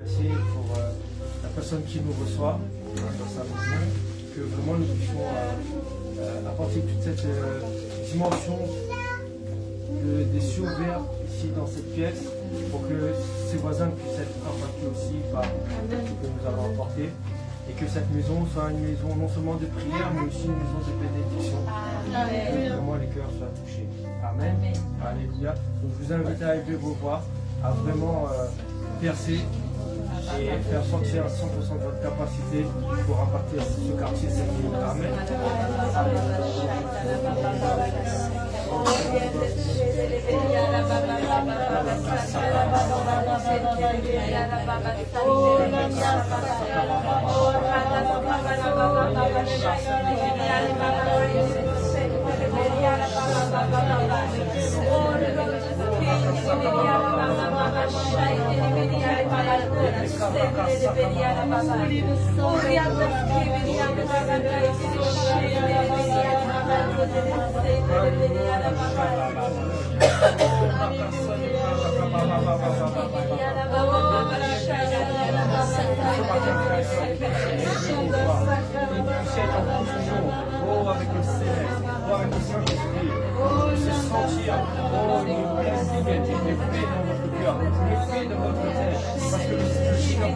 Merci pour la personne qui nous reçoit dans sa maison, que vraiment nous puissions apporter toute cette dimension des cieux ouverts ici dans cette pièce pour que ses voisins puissent être impactés aussi par ce que nous allons apporter et que cette maison soit une maison non seulement de prière mais aussi une maison de bénédiction. Que vraiment les cœurs soient touchés. Amen. Alléluia. Donc je vous invite à élever vos voix, à vraiment percer et faire sortir à 100% de votre capacité pour impacter ce quartier cette ville. Amen. Avec le céleste, avec le Saint-Esprit, se sentir une paix dans votre cœur, une paix dans votre tête, parce que le Seigneur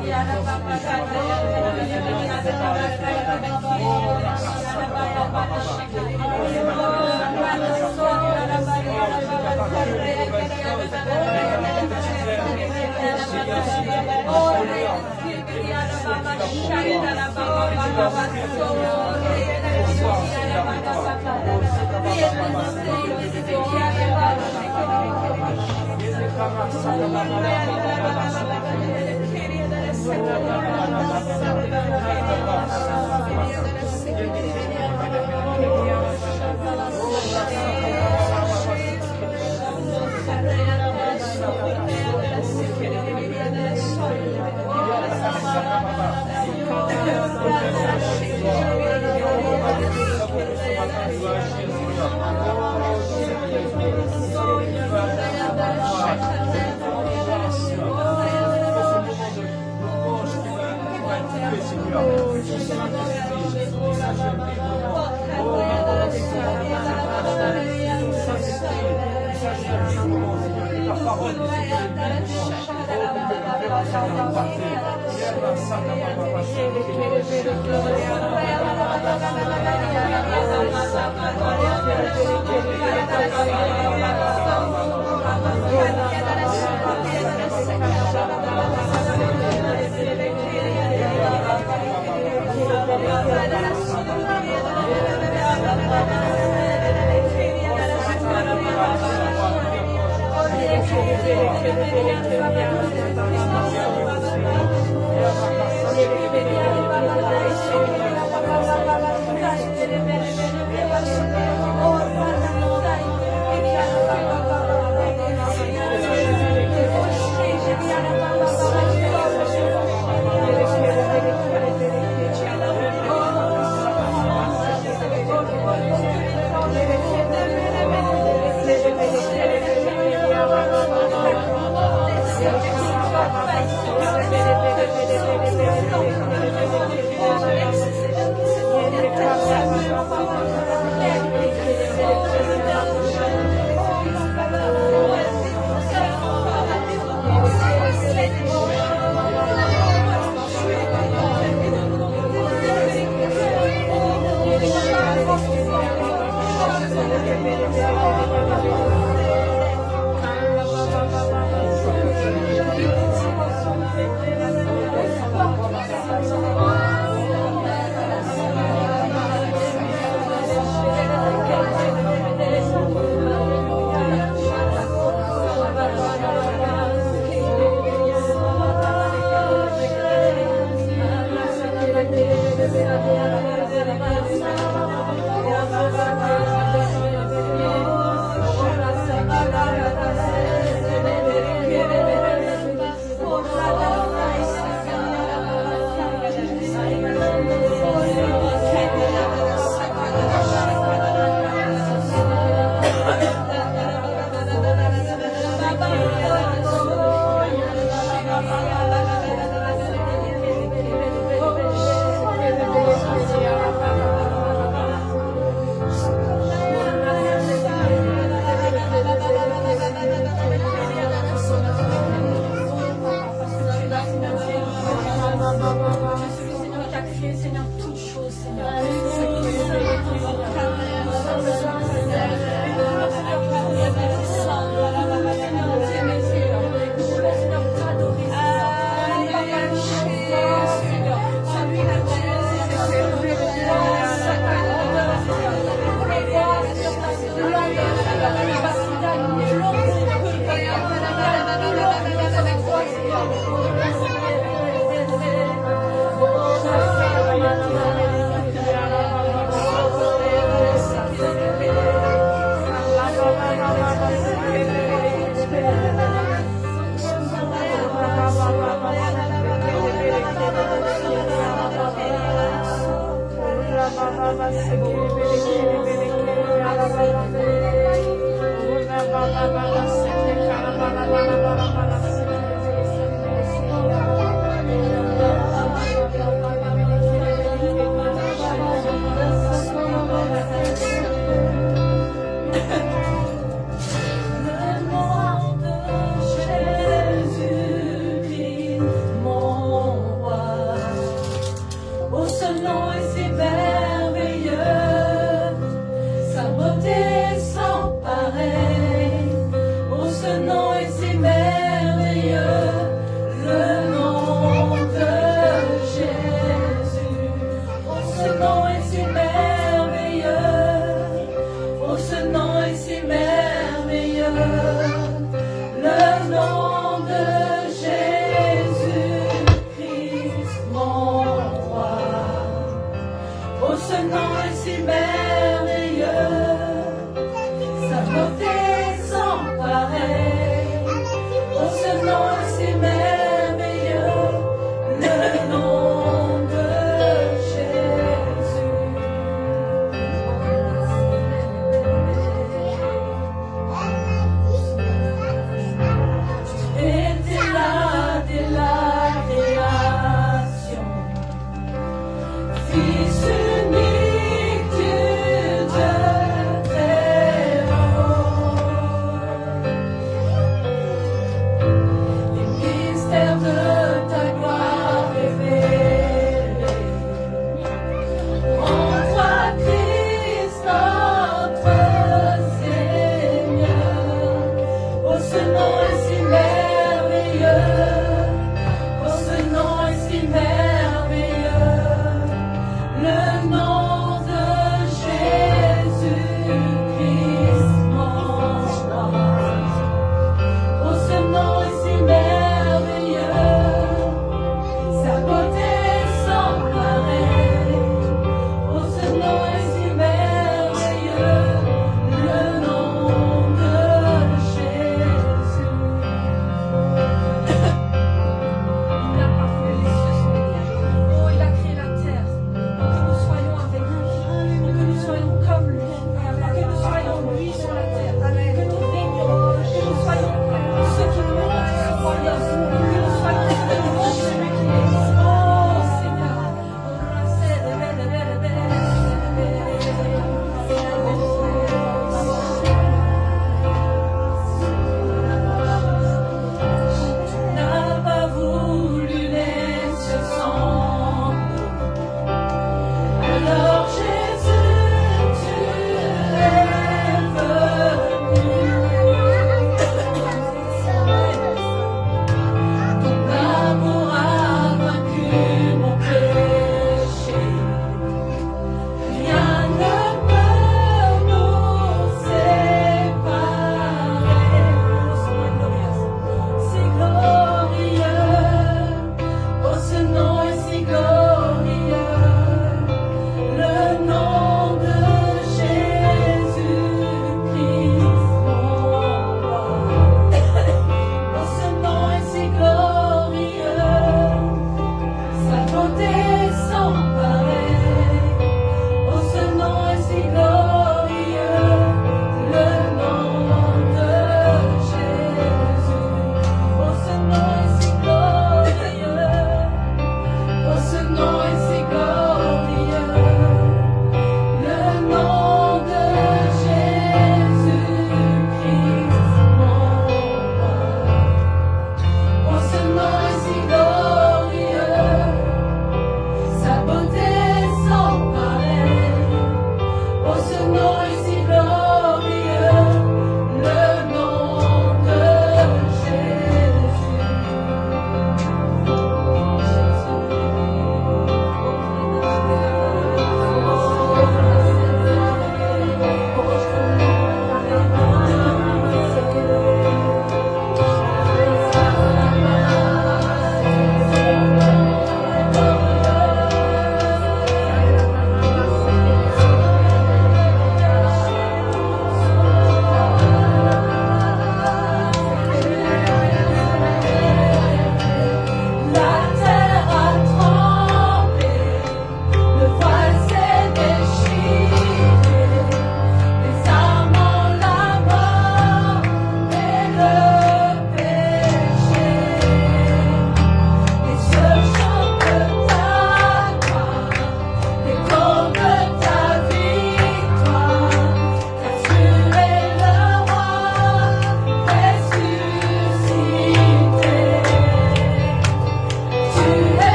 Sans pareil, oh ce nom est si merveilleux.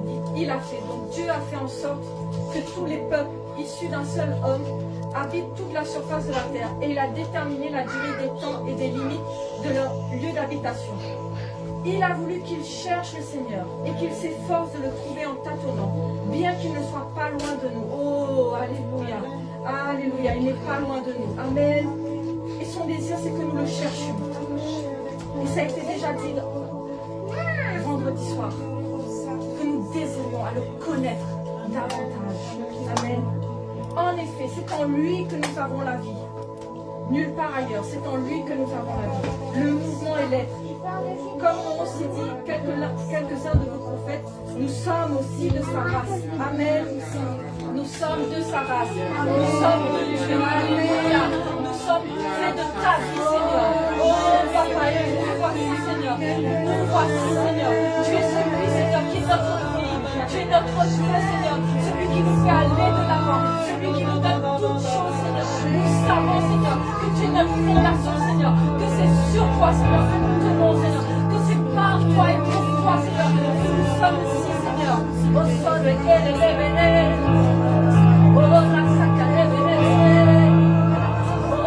dit, il a fait. Donc Dieu a fait en sorte que tous les peuples issus d'un seul homme habitent toute la surface de la terre. Et il a déterminé la durée des temps et des limites de leur lieu d'habitation. Il a voulu qu'ils cherchent le Seigneur et qu'ils s'efforcent de le trouver en tâtonnant, bien qu'il ne soit pas loin de nous. Oh, alléluia, alléluia, il n'est pas loin de nous. Amen. Et son désir, c'est que nous le cherchions. Et ça a été déjà dit vendredi soir, que nous désirions à le connaître davantage. Amen. En effet, c'est en lui que nous avons la vie. Nulle part ailleurs, c'est en lui que nous avons la vie. Le mouvement et l'être. Comme on aussi dit quelques-uns de vos prophètes, nous sommes aussi de sa race. Amen. Nous sommes de sa race. Nous sommes de Dieu. Alléluia. Nous sommes faits de ta vie, Seigneur. Oh, Papa, nous voici, Seigneur. Nous voici, Seigneur. Tu es celui, Seigneur, qui est notre vie. Tu es notre Dieu, Seigneur. Celui qui nous fait aller de l'avant. Celui qui nous donne toutes choses, Seigneur. Nous savons, Seigneur, que tu es notre fondation, Seigneur. Que c'est sur toi, Seigneur, que nous tenons, Seigneur. Que c'est par toi et pour toi, Seigneur, que nous sommes ici, Seigneur. Au sol de Kélélémélé. Oh, la Sakalémélé. Oh,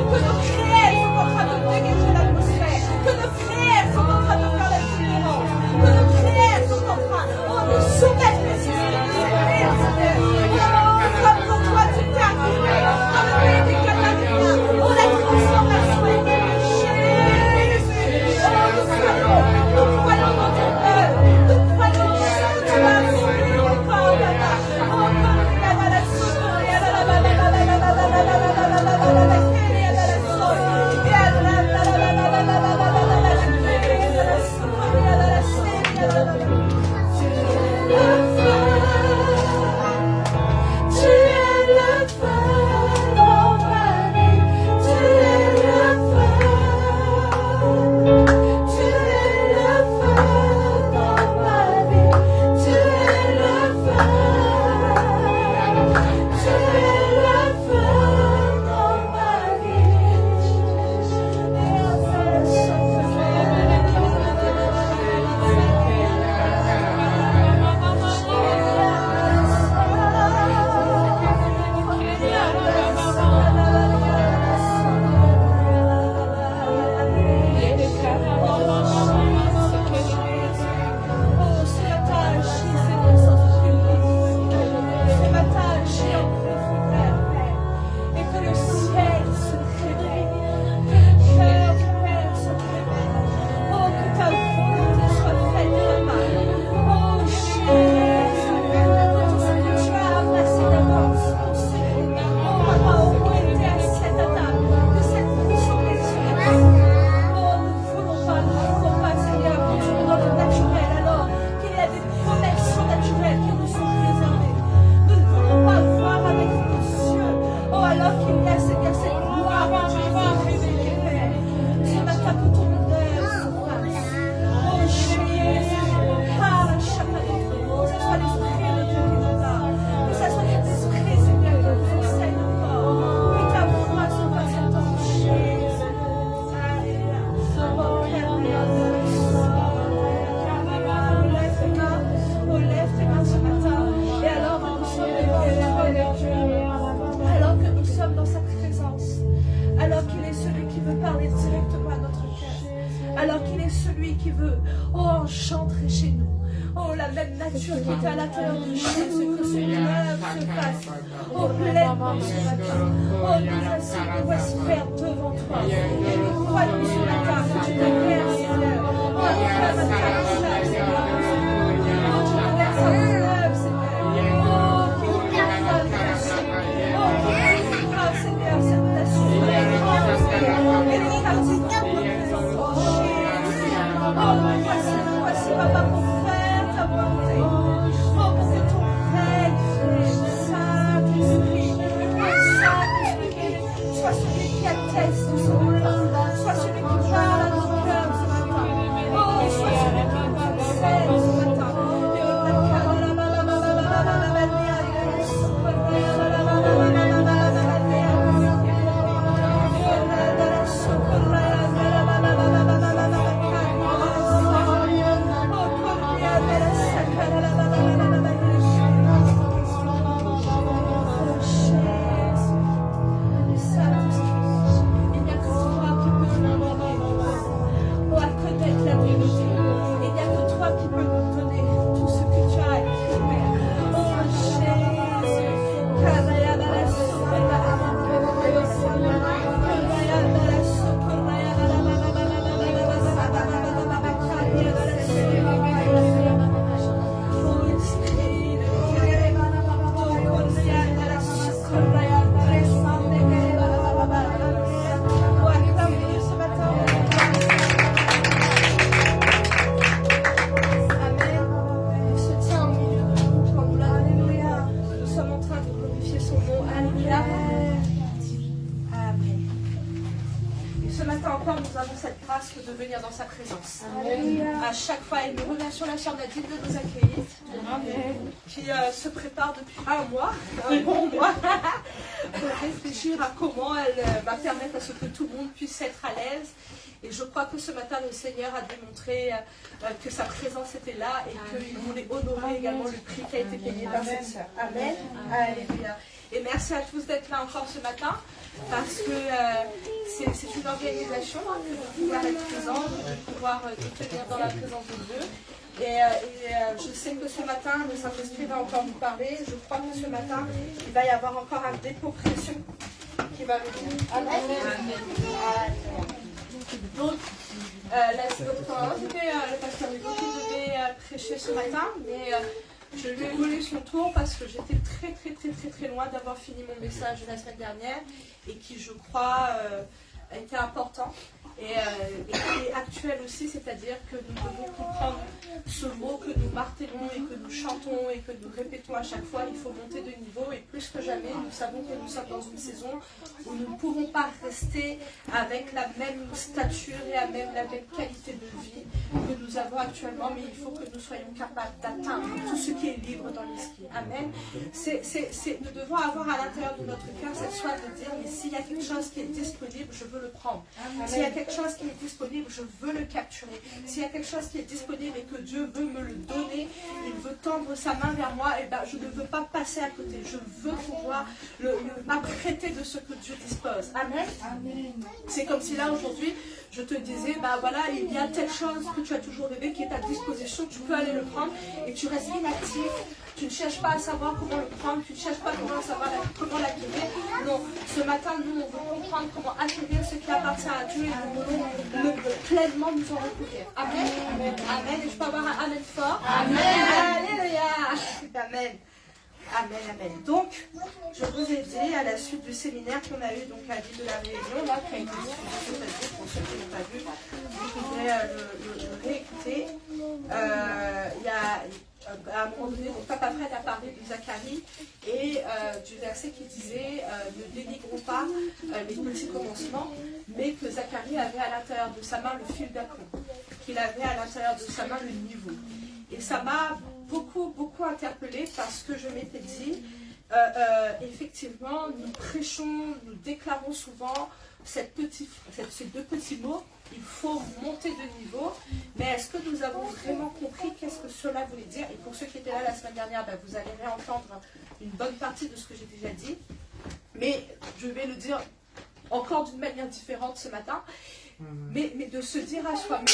que nos prières sont en train de dégager l'atmosphère, que nos prières sont en train de faire la différence, que nos prières sont en train de soumettre les esprits de Seigneur. Oh, comme pour toi tu t'es arrivé dans le pays des Canadiens, oh la transformation est venue. Jésus, oh nous croyons dans ton œuvre, nous croyons que tu vas accomplir encore là-bas. Oh, comme il y a dans la soupe, il y a dans alors qu'il est celui qui veut, enchanter chez nous. Oh, la même nature qui était à l'intérieur de Jésus, que son œuvre se fasse, pleinement ce matin. Oh, nous ainsi, nous voici Père devant toi. Et nous croyons ce matin que tu déclares, Seigneur. Oh, après ma caresse, Seigneur. Oh, tu déclares sa œuvre, Seigneur. Oh, qui nous grâce, Seigneur. Oh, qui nous grâce, Seigneur, cette nation. Et nous partons dans notre présence. Oh, nous voici, Papa, pour faire ta volonté. Oh, pour que ton règne, Saint-Esprit, soit celui qui atteste ce matin, soit celui qui parle à nos cœurs ce matin. Oh, soit celui qui nous enseigne ce matin. De venir dans sa présence. À chaque fois, et nous remercions la sœur Nadine de nous accueillir, qui se prépare depuis un bon mois, pour réfléchir à comment elle va permettre à ce que tout le monde puisse être à l'aise. Et je crois que ce matin, le Seigneur a démontré que sa présence était là et qu'il voulait honorer également le prix qui a été payé par cette sœur. Amen. Alléluia. Et merci à tous d'être là encore ce matin. parce que c'est une organisation hein, de pouvoir être présent, de pouvoir te tenir dans la présence de Dieu. Et je sais que ce matin, le Saint-Esprit va encore nous parler. Je crois que ce matin, il va y avoir encore un dépôt précieux qui va venir. Amen. Donc, le pasteur Hugo qui devait prêcher ce matin, mais je lui ai volé son tour parce que j'étais très loin d'avoir fini mon message de la semaine dernière et qui, je crois, était important et qui est actuel aussi, c'est-à-dire que nous devons comprendre ce mot que nous martelons et que nous chantons et que nous répétons à chaque fois, il faut monter de niveau et plus que jamais, nous savons que nous sommes dans une saison où nous ne pouvons pas rester avec la même stature et la même qualité de vie que nous avons actuellement, mais il faut que nous soyons capables d'atteindre tout ce qui est libre dans l'esprit. Amen. Nous devons avoir à l'intérieur de notre cœur cette soif de dire, mais s'il y a quelque chose qui est disponible, je veux le prendre. S'il y a quelque chose qui est disponible, je veux le capturer. S'il y a quelque chose qui est disponible et que Dieu veut me le donner, il veut tendre sa main vers moi, et ben je ne veux pas passer à côté. Je veux pouvoir m'apprêter de ce que Dieu dispose. Amen. C'est comme si là aujourd'hui, je te disais, bah voilà, il y a telle chose que tu as toujours rêvé qui est à disposition, tu peux aller le prendre et tu restes inactif. Tu ne cherches pas à savoir comment le prendre, tu ne cherches pas comment l'acquérir. Non, ce matin, nous, on veut comprendre comment acquérir ce qui appartient à Dieu et nous voulons pleinement nous en recouvrir. Amen. Amen. Et je peux avoir un amen fort. Amen. Alléluia. Amen. Amen. Donc, je vous ai dit à la suite du séminaire qu'on a eu donc à l'île de la Réunion, là, qui a été diffusé, pour ceux qui n'ont pas vu, vous pouvez le réécouter. Il y a à un moment donné, donc Papa Fred a parlé de Zacharie et du verset qui disait ne dénigrons pas les petits commencements, mais que Zacharie avait à l'intérieur de sa main le fil d'Acron, qu'il avait à l'intérieur de sa main le niveau. Et ça m'a beaucoup interpellée parce que je m'étais dit, effectivement, nous prêchons, nous déclarons souvent ces deux petits mots, il faut monter de niveau, mais est-ce que nous avons vraiment compris qu'est-ce que cela voulait dire? Et pour ceux qui étaient là la semaine dernière, ben, vous allez réentendre une bonne partie de ce que j'ai déjà dit, mais je vais le dire encore d'une manière différente ce matin, mais de se dire à soi-même,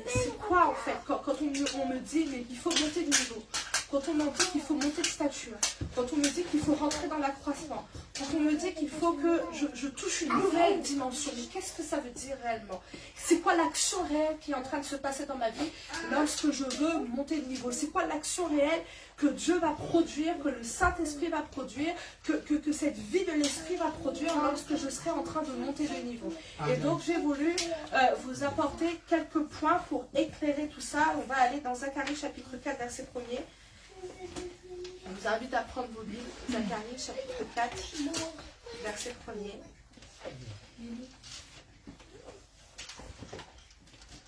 c'est quoi en fait, quand on me dit, mais il faut monter de niveau, quand on me dit qu'il faut monter de stature, quand on me dit qu'il faut rentrer dans l'accroissement, quand on me dit qu'il faut que je touche une nouvelle dimension, mais qu'est-ce que ça veut dire réellement? C'est quoi l'action réelle qui est en train de se passer dans ma vie lorsque je veux monter de niveau? C'est quoi l'action réelle que Dieu va produire, que le Saint-Esprit va produire, que cette vie de l'Esprit va produire lorsque je serai en train de monter de niveau? Et donc j'ai voulu vous apporter quelques points pour éclairer tout ça. On va aller dans Zacharie chapitre 4, verset 1er. Je vous invite à prendre vos Bibles, Zacharie chapitre 4, verset 1er.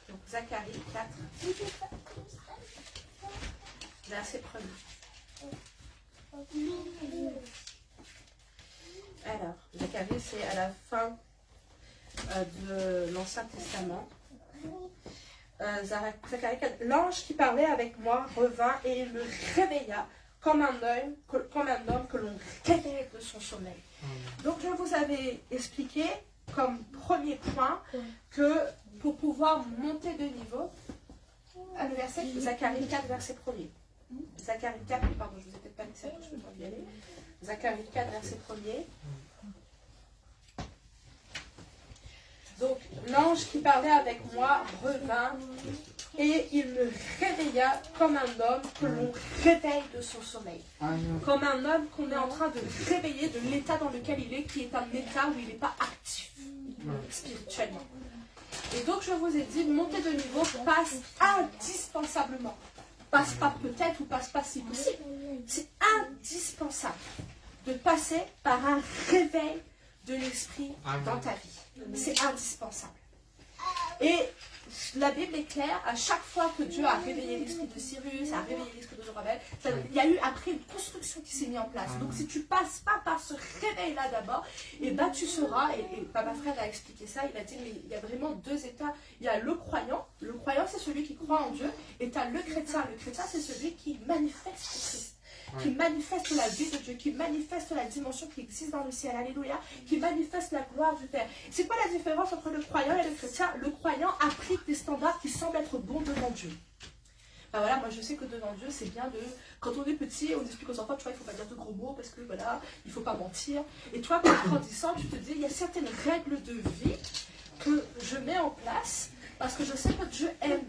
Donc Zacharie 4, verset 1er. Alors, Zacharie, c'est à la fin de l'Ancien Testament. Zacharie 4, l'ange qui parlait avec moi revint et il me réveilla comme un homme que l'on réveille de son sommeil. Donc je vous avais expliqué comme premier point que pour pouvoir monter de niveau, le verset Zacharie 4, verset 1er. Zacharie 4, pardon, je vous ai peut-être pas dit ça, je peux pas y aller. Zacharie 4, verset 1er. Donc, l'ange qui parlait avec moi revint et il me réveilla comme un homme que l'on réveille de son sommeil. Comme un homme qu'on est en train de réveiller de l'état dans lequel il est, qui est un état où il n'est pas actif spirituellement. Et donc, je vous ai dit, monter de niveau passe indispensablement. Passe pas peut-être ou passe pas si possible. C'est indispensable de passer par un réveil de l'esprit dans ta vie. C'est indispensable. Et la Bible est claire, à chaque fois que Dieu a réveillé l'esprit de Cyrus, a réveillé l'esprit de Zorobabel, il y a eu après une construction qui s'est mise en place. Donc si tu passes pas par ce réveil-là d'abord, et ben tu seras, et Papa Fred a expliqué ça, il a dit, mais il y a vraiment deux états. Il y a le croyant c'est celui qui croit en Dieu, et tu as le chrétien c'est celui qui manifeste Christ. qui manifeste la vie de Dieu, qui manifeste la dimension qui existe dans le ciel, alléluia, qui manifeste la gloire du Père. C'est quoi la différence entre le croyant et le chrétien? Le croyant applique des standards qui semblent être bons devant Dieu. Ben voilà, moi je sais que devant Dieu, c'est bien de... Quand on est petit, on explique aux enfants, tu vois, il ne faut pas dire de gros mots parce que voilà, il ne faut pas mentir. Et toi, quand grandissant, tu te dis, il y a certaines règles de vie que je mets en place parce que je sais que Dieu aime.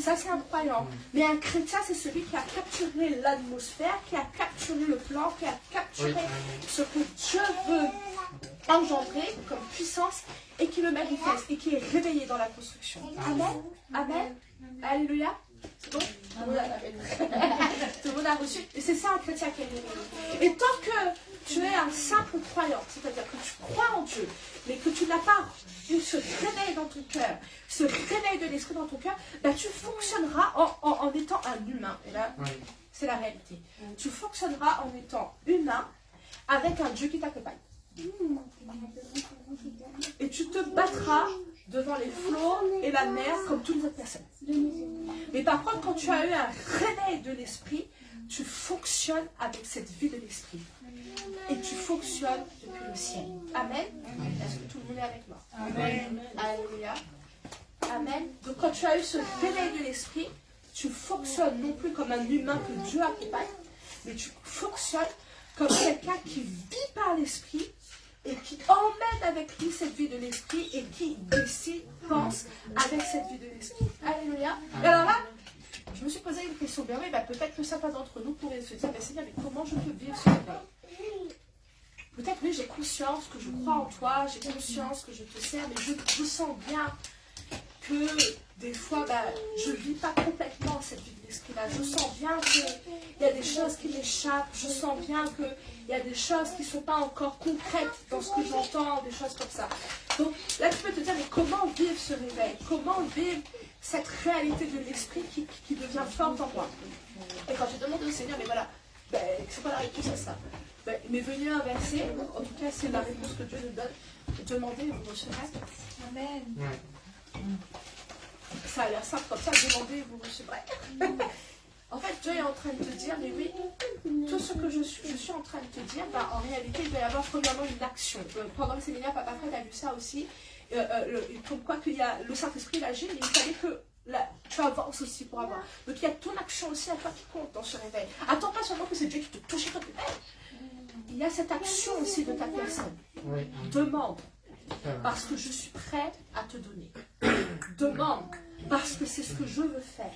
Ça, c'est un croyant. Mais un chrétien, c'est celui qui a capturé l'atmosphère, qui a capturé le plan, qui a capturé ce que Dieu veut engendrer comme puissance et qui le manifeste et qui est réveillé dans la construction. Amen. Amen. Alléluia. C'est bon? Tout le monde a reçu. Et c'est ça un chrétien qui est réveillé. Et tant que tu es un simple croyant, c'est-à-dire que tu crois en Dieu, mais que tu n'as pas eu ce réveil dans ton cœur, ce réveil de l'esprit dans ton cœur, ben tu fonctionneras en étant un humain. Et là, c'est la réalité. Tu fonctionneras en étant humain avec un Dieu qui t'accompagne. Et tu te battras devant les flots et la mer comme toutes les autres personnes. Mais par contre, quand tu as eu un réveil de l'esprit, tu fonctionnes avec cette vie de l'esprit. Et tu fonctionnes depuis le ciel. Amen. Est-ce que tout le monde est avec moi? Amen. Alléluia. Amen. Donc quand tu as eu ce réveil de l'esprit, tu fonctionnes non plus comme un humain que Dieu accompagne, mais tu fonctionnes comme quelqu'un qui vit par l'esprit et qui emmène avec lui cette vie de l'esprit et qui ici pense avec cette vie de l'esprit. Alléluia. Et alors là, je me suis posé une question. Ben oui, ben peut-être que certains d'entre nous pourraient se dire, ben Seigneur, mais comment je peux vivre ce réveil? Peut-être oui, j'ai conscience que je crois en toi, j'ai conscience que je te sers, mais je sens bien que des fois, ben, je ne vis pas complètement cette vie de l'esprit-là. Je sens bien qu'il y a des choses qui m'échappent. Je sens bien qu'il y a des choses qui ne sont pas encore concrètes dans ce que j'entends, des choses comme ça. Donc là, tu peux te dire, mais comment vivre ce réveil? Comment vivre cette réalité de l'esprit qui devient forte en moi? Et quand j'ai demandé au Seigneur, mais voilà, ben, c'est quoi la réponse à ça? Ben, il m'est venu un verset, en tout cas, c'est la réponse que Dieu nous donne. Demandez et vous recevrez. Amen. Ça a l'air simple comme ça, demandez et vous recevrez. En fait, Dieu est en train de te dire, mais oui, tout ce que je suis en train de te dire, ben, en réalité, il va y avoir premièrement une action. Pendant le séminaire, Papa Fred a vu ça aussi, comme quoi qu'il y a le Saint-Esprit, il agit, mais il fallait que tu avances aussi pour avoir. Donc il y a ton action aussi à toi qui compte dans ce réveil. Attends pas seulement que c'est Dieu qui te touche et que il y a cette action aussi de ta personne. Demande. Parce que je suis prêt à te donner. Demande parce que c'est ce que je veux faire.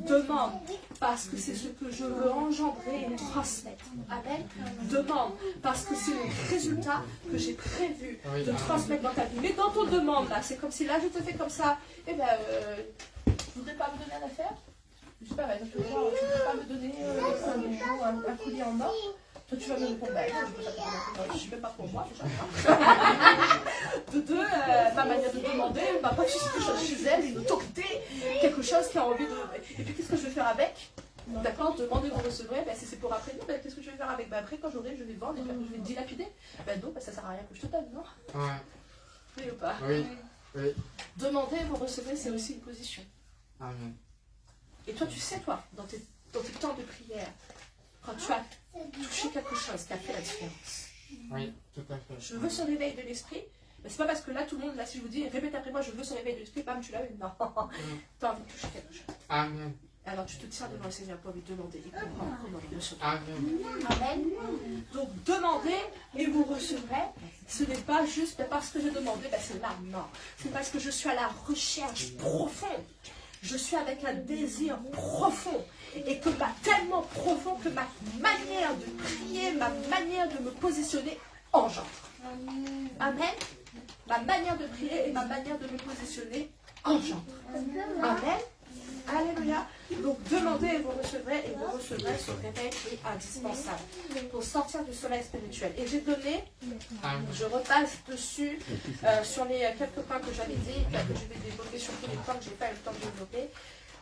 Demande parce que c'est ce que je veux engendrer et transmettre. Amen. Demande parce que c'est le résultat que j'ai prévu de transmettre dans ta vie. Mais dans ton demande là, c'est comme si là je te fais comme ça. Eh bien, tu ne voudrais pas me donner une affaire? Je sais pas, par exemple, tu ne voudrais pas me donner un collier en or? Toi, tu vas me répondre, je ne sais même pas pour moi, déjà. De deux, ma manière de demander ne va pas susciter quelque chose chez elle, une autorité, quelque chose qui a envie de... Et puis, qu'est-ce que je vais faire avec? D'accord, demandez, vous recevrez, ben, si c'est pour après, ben, qu'est-ce que je vais faire avec? Ben, après, quand j'aurai, je vais vendre et je vais dilapider. Ben non, ben, ça ne sert à rien que je te donne, non? Oui ou pas? Oui. Demandez, vous recevrez, c'est aussi une position. Amen. Et toi, tu sais, toi, dans tes temps de prière, quand tu as touché quelque chose qui a fait la différence. Oui, tout à fait. Je veux ce réveil de l'esprit. Mais c'est pas parce que là, tout le monde, là, si je vous dis, répète après moi, je veux ce réveil de l'esprit, bam, tu l'as eu. Non. Tu as envie de toucher quelque chose. Amen. Alors tu te tiens devant le Seigneur pour lui demander et comprendre comment le recevoir. Amen. Amen. Donc demandez et vous recevrez. Ce n'est pas juste parce que j'ai demandé, ben c'est là. Non. C'est parce que je suis à la recherche profonde. Je suis avec un désir profond. Et que tellement profond que ma manière de prier, ma manière de me positionner engendre. Amen. Ma manière de prier et ma manière de me positionner engendre. Amen. Alléluia. Donc demandez et vous recevrez ce réveil qui est indispensable pour sortir du sommeil spirituel. Et j'ai donné, je repasse dessus sur les quelques points que j'avais dit, que je vais développer sur tous les points que je n'ai pas eu le temps de développer.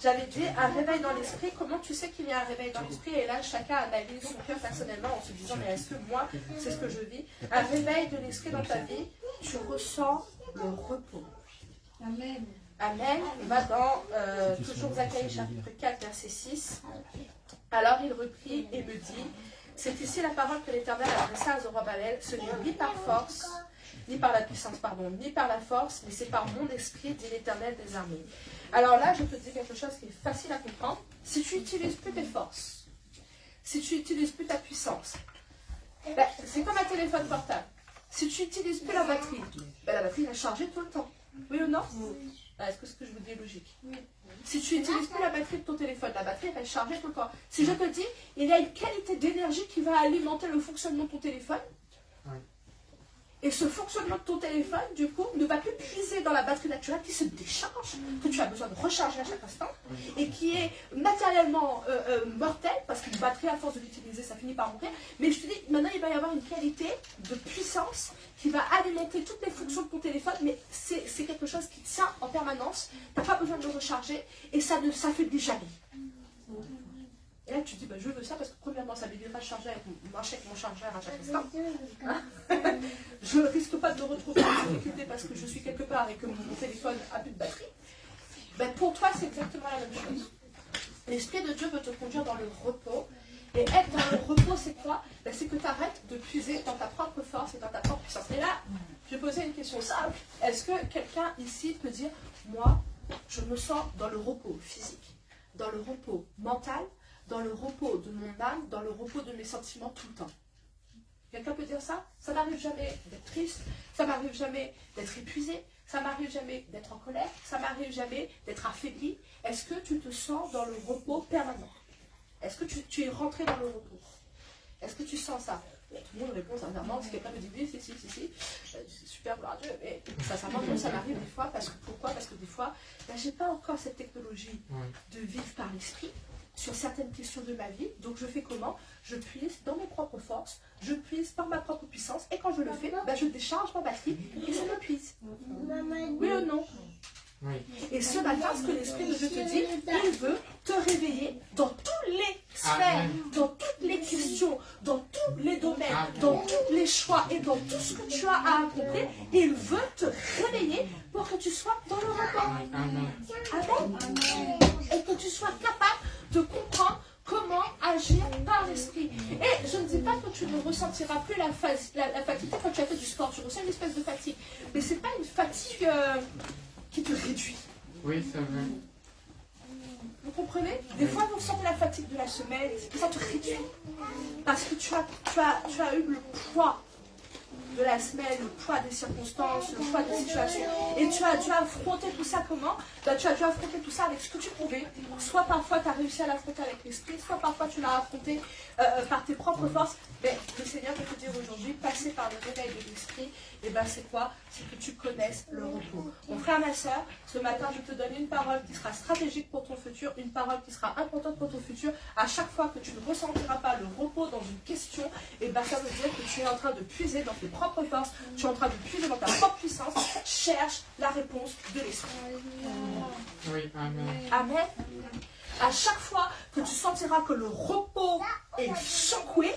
J'avais dit un réveil dans l'esprit. Comment tu sais qu'il y a un réveil dans l'esprit? Et là, chacun analyse son cœur personnellement en se disant, mais est-ce que moi, c'est ce que je vis? Un réveil de l'esprit dans ta vie, tu ressens le repos. Amen. Amen. On va dans toujours Zacharie chapitre 4, verset 6. Alors il reprit et me dit, c'est ici la parole que l'Éternel adressa à Zorobabel, ce n'est ni par force, ni par la puissance, pardon, ni par la force, mais c'est par mon esprit, dit l'Éternel des armées. Alors là, je te dis quelque chose qui est facile à comprendre. Si tu n'utilises plus tes forces, si tu n'utilises plus ta puissance, ben, c'est comme un téléphone portable. Si tu n'utilises plus la batterie, ben, la batterie va charger tout le temps. Oui ou non? Est-ce que ce que je vous dis est logique? Si tu n'utilises plus la batterie de ton téléphone, la batterie va charger tout le temps. Si je te dis, il y a une qualité d'énergie qui va alimenter le fonctionnement de ton téléphone, et ce fonctionnement de ton téléphone, du coup, ne va plus puiser dans la batterie naturelle qui se décharge, que tu as besoin de recharger à chaque instant, et qui est matériellement mortelle, parce qu'une batterie, à force de l'utiliser, ça finit par mourir. Mais je te dis, maintenant, il va y avoir une qualité de puissance qui va alimenter toutes les fonctions de ton téléphone, mais c'est quelque chose qui tient en permanence. Tu n'as pas besoin de le recharger, et ça ne s'affaiblit jamais. Et là, tu te dis, bah, je veux ça parce que premièrement, ça m'évitera de charger avec mon chargeur à chaque instant. Je ne risque pas de me retrouver en difficulté parce que je suis quelque part et que mon téléphone a plus de batterie. Ben, pour toi, c'est exactement la même chose. L'Esprit de Dieu veut te conduire dans le repos. Et être dans le repos, c'est quoi? Ben, c'est que tu arrêtes de puiser dans ta propre force et dans ta propre puissance. Et là, je vais poser une question simple. Est-ce que quelqu'un ici peut dire, moi, je me sens dans le repos physique, dans le repos mental, dans le repos de mon âme, dans le repos de mes sentiments tout le temps? Quelqu'un peut dire ça? Ça m'arrive jamais d'être triste, ça m'arrive jamais d'être épuisé, ça m'arrive jamais d'être en colère, ça m'arrive jamais d'être affaibli. Est-ce que tu te sens dans le repos permanent? Est-ce que tu es rentré dans le repos? Est-ce que tu sens ça? Tout le monde répond sincèrement. Si quelqu'un me dit oui, si, c'est super, gloire à Dieu. Mais sincèrement, moi, ça m'arrive des fois. Pourquoi? Parce que des fois, ben, je n'ai pas encore cette technologie de vivre par l'esprit sur certaines questions de ma vie. Donc je fais comment? Je puise dans mes propres forces, je puise par ma propre puissance, et quand je le fais, ben, je décharge ma batterie et ça me puise. Oui ou non? Oui. Et ce matin, ce que l'Esprit de Dieu te dit, il veut te réveiller dans toutes les sphères, dans toutes les questions, dans tous les domaines, dans tous les choix et dans tout ce que tu as à accomplir. Il veut te réveiller pour que tu sois dans le repos. Amen. Et que tu sois capable de comprendre comment agir par l'esprit. Et je ne dis pas que tu ne ressentiras plus la fatigue quand tu as fait du sport. Tu ressens une espèce de fatigue. Mais ce n'est pas une fatigue qui te réduit. Oui, c'est vrai. Vous comprenez? Des fois, vous ressentez la fatigue de la semaine, ça te réduit. Parce que tu as eu le poids de la semaine, le poids des circonstances, le poids des situations. Et tu as affronté tout ça comment? Ben, tu as dû affronter tout ça avec ce que tu pouvais. Soit parfois tu as réussi à l'affronter avec l'esprit, soit parfois tu l'as affronté par tes propres forces. Mais le Seigneur veut te dire aujourd'hui, passer par le réveil de l'esprit, et ben c'est quoi? C'est que tu connaisses le repos. Mon frère, ma soeur, ce matin je te donne une parole qui sera stratégique pour ton futur, une parole qui sera importante pour ton futur. À chaque fois que tu ne ressentiras pas le repos dans une question, et ben ça veut dire que tu es en train de puiser dans tes propres forces, tu es en train de puiser dans ta propre puissance. Cherche la réponse de l'esprit. Oui, amen. Amen. À chaque fois que tu sentiras que le repos est secoué,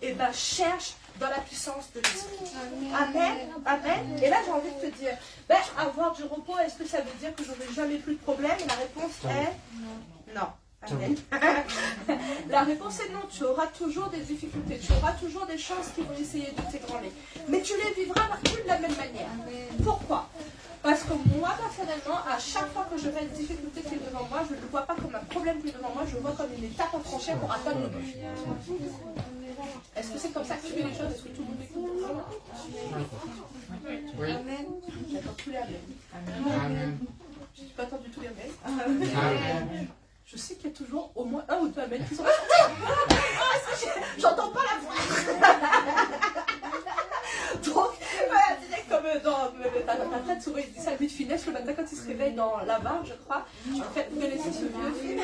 et ben cherche dans la puissance de l'esprit. Amen. Amen. Et là, j'ai envie de te dire, ben, avoir du repos, est-ce que ça veut dire que je n'aurai jamais plus de problème? Et la réponse est non. Amen. La réponse est non. Tu auras toujours des difficultés, tu auras toujours des choses qui vont essayer de t'ébranler. Mais tu les vivras plus de la même manière. Pourquoi? Parce que moi, personnellement, à chaque fois que je vois une difficulté qui est devant moi, je ne le vois pas comme un problème qui est devant moi, je le vois comme une étape à franchir pour atteindre le but. Est-ce que c'est comme ça que tu fais les choses? Est-ce que tout le monde écoute? Oui. Amen. J'attends tous les amen. Amen. Je n'ai pas attendu tous les amen. Amen. Je sais qu'il y a toujours au moins un ou deux amen qui sont j'entends pas la voix. Donc, voilà, tu sais, comme dans ta traite, souvent il dit ça, lui de finesse le matin quand il se réveille dans la barre, je crois. En fait, vous connaissez ce vieux film?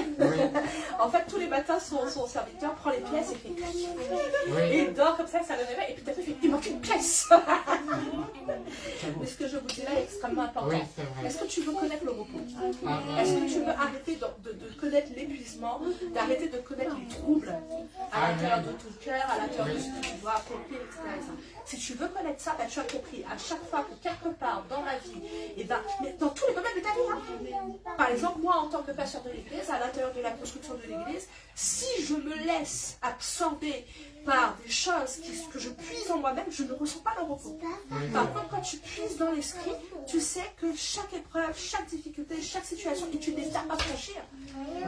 En fait, tous les matins, son serviteur prend les pièces et fait et il dort comme ça le réveille, et puis il manque une pièce. Mais ce que je vous dis là est extrêmement important. Oui, c'est vrai. Est-ce que tu veux connaître le repos? Amen. Est-ce que tu veux arrêter de connaître l'épuisement, d'arrêter de connaître les troubles à l'intérieur de ton cœur, à l'intérieur de ce que tu dois accomplir, etc. Si tu veux connaître ça, ben, tu as compris. À chaque fois que quelque part dans la vie, et ben, mais dans tous les domaines de ta vie, hein. Par exemple, moi en tant que pasteur de l'église, à l'intérieur de la construction de l'église, si je me laisse absorber par des choses que je puise en moi-même, je ne ressens pas le repos. Par contre, quand tu puises dans l'esprit, tu sais que chaque épreuve, chaque difficulté, chaque situation est une étape à franchir.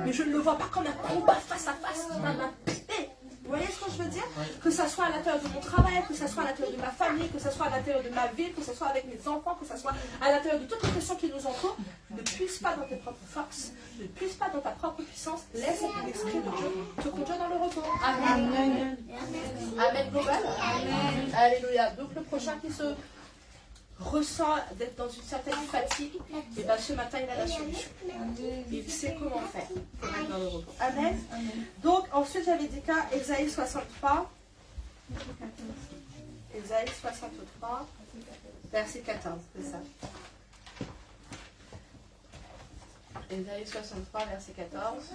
Mais je ne le vois pas comme un combat face à face qui va m'impiper. Vous voyez ce que je veux dire? Que ça soit à l'intérieur de mon travail, que ça soit à l'intérieur de ma famille, que ça soit à l'intérieur de ma ville, que ça soit avec mes enfants, que ça soit à l'intérieur de toutes les questions qui nous entourent. Ne puise pas dans tes propres forces, ne puise pas dans ta propre puissance. Laisse l'Esprit de Dieu te conduire dans le repos. Amen. Amen global. Amen. Alléluia. Donc le prochain qui se ressent d'être dans une certaine fatigue, et bien ce matin il a la solution. Il sait comment faire pour être dans le repos. Amen. Donc ensuite j'avais dit qu'à Ésaïe 63, Ésaïe 63, verset 14, c'est ça. Ésaïe 63, verset 14.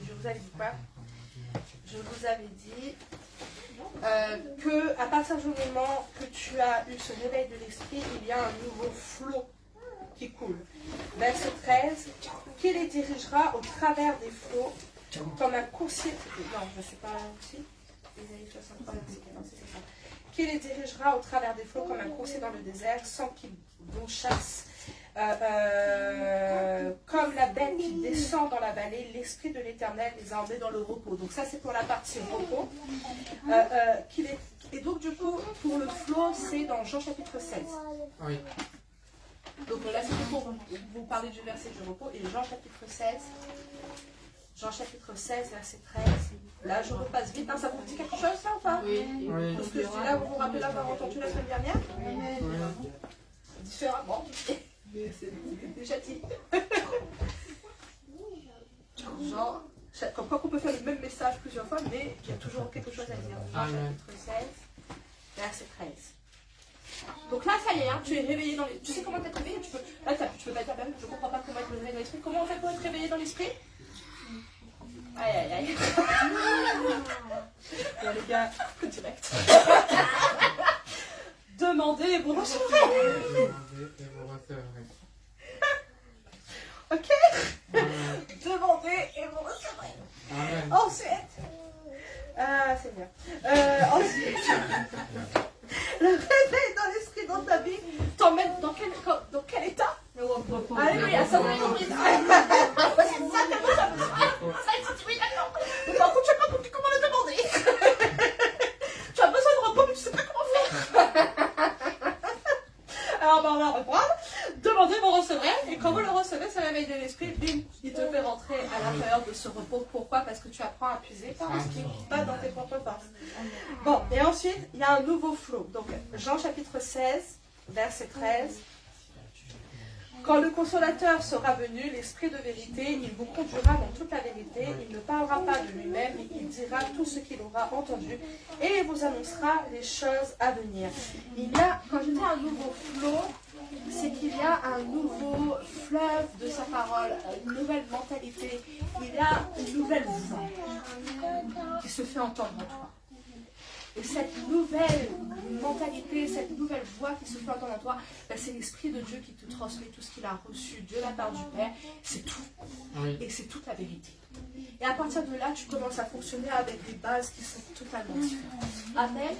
Je vous avais dit quoi? Je vous avais dit que à partir du moment que tu as eu ce réveil de l'esprit, il y a un nouveau flot qui coule. Verset 13, qui les dirigera au travers des flots comme un coursier. Non, je ne suis pas ici. Ésaïe 63, verset 14, c'est ça. Qui les dirigera au travers des flots comme un coursier dans le désert sans qu'ils vont chasse. Comme la bête qui descend dans la vallée, l'Esprit de l'Éternel les a emmenés dans le repos. Donc ça c'est pour la partie repos. Et donc du coup, pour le flot, c'est dans Jean chapitre 16. Oui. Donc là c'est pour vous parler du verset du repos. Et Jean chapitre 16, Jean chapitre 16, verset 13. Là je repasse vite, hein. Ça vous dit quelque chose ça ou pas? Oui. Tout ce que je dis là, vous vous rappelez l'avoir entendu la semaine dernière? Oui. Différemment. Mais c'est déjà dit. Genre, comme quoi qu'on peut faire le même message plusieurs fois, mais il y a toujours quelque chose à dire. Jean chapitre 16, verset 13. Donc là, ça y est, hein, tu es réveillé dans l'esprit. Tu sais comment t'être réveillé? Là, tu peux pas dire, je ne comprends pas comment être réveillé dans l'esprit. Comment on fait pour être réveillé dans l'esprit? Aïe, aïe, aïe. Bon, les gars, direct. Demandez et vous recevrez. Ok? Demandez et vous recevrez. Ensuite, c'est bien. Ensuite, le réveil dans l'esprit dans ta vie t'emmène dans quel état? Alléluia, ça vous compris. Parce que ça, t'as déjà besoin. Ça, oui, d'accord. Mais par contre, tu n'as pas compris comment le demander. Tu as besoin de repos, mais tu ne sais pas comment faire. Alors, on va reprendre. Demandez, vous recevrez. Et quand vous le recevez, ce réveil de l'esprit, bim, il te fait rentrer à l'intérieur de ce repos. Pourquoi? Parce que tu apprends à puiser par l'esprit, pas dans tes propres forces. Bon, et ensuite, il y a un nouveau flot. Donc, Jean chapitre 16, verset 13. Quand le consolateur sera venu, l'esprit de vérité, il vous conduira dans toute la vérité. Il ne parlera pas de lui-même, mais il dira tout ce qu'il aura entendu et il vous annoncera les choses à venir. Il y a, quand je dis un nouveau flot, c'est qu'il y a un nouveau fleuve de sa parole, une nouvelle mentalité. Il y a une nouvelle voix qui se fait entendre en toi. Et cette nouvelle mentalité, cette nouvelle voix qui se fait entendre en toi, ben c'est l'Esprit de Dieu qui te transmet tout ce qu'il a reçu de la part du Père. C'est tout. Oui. Et c'est toute la vérité. Et à partir de là, tu commences à fonctionner avec des bases qui sont totalement différentes. Amen.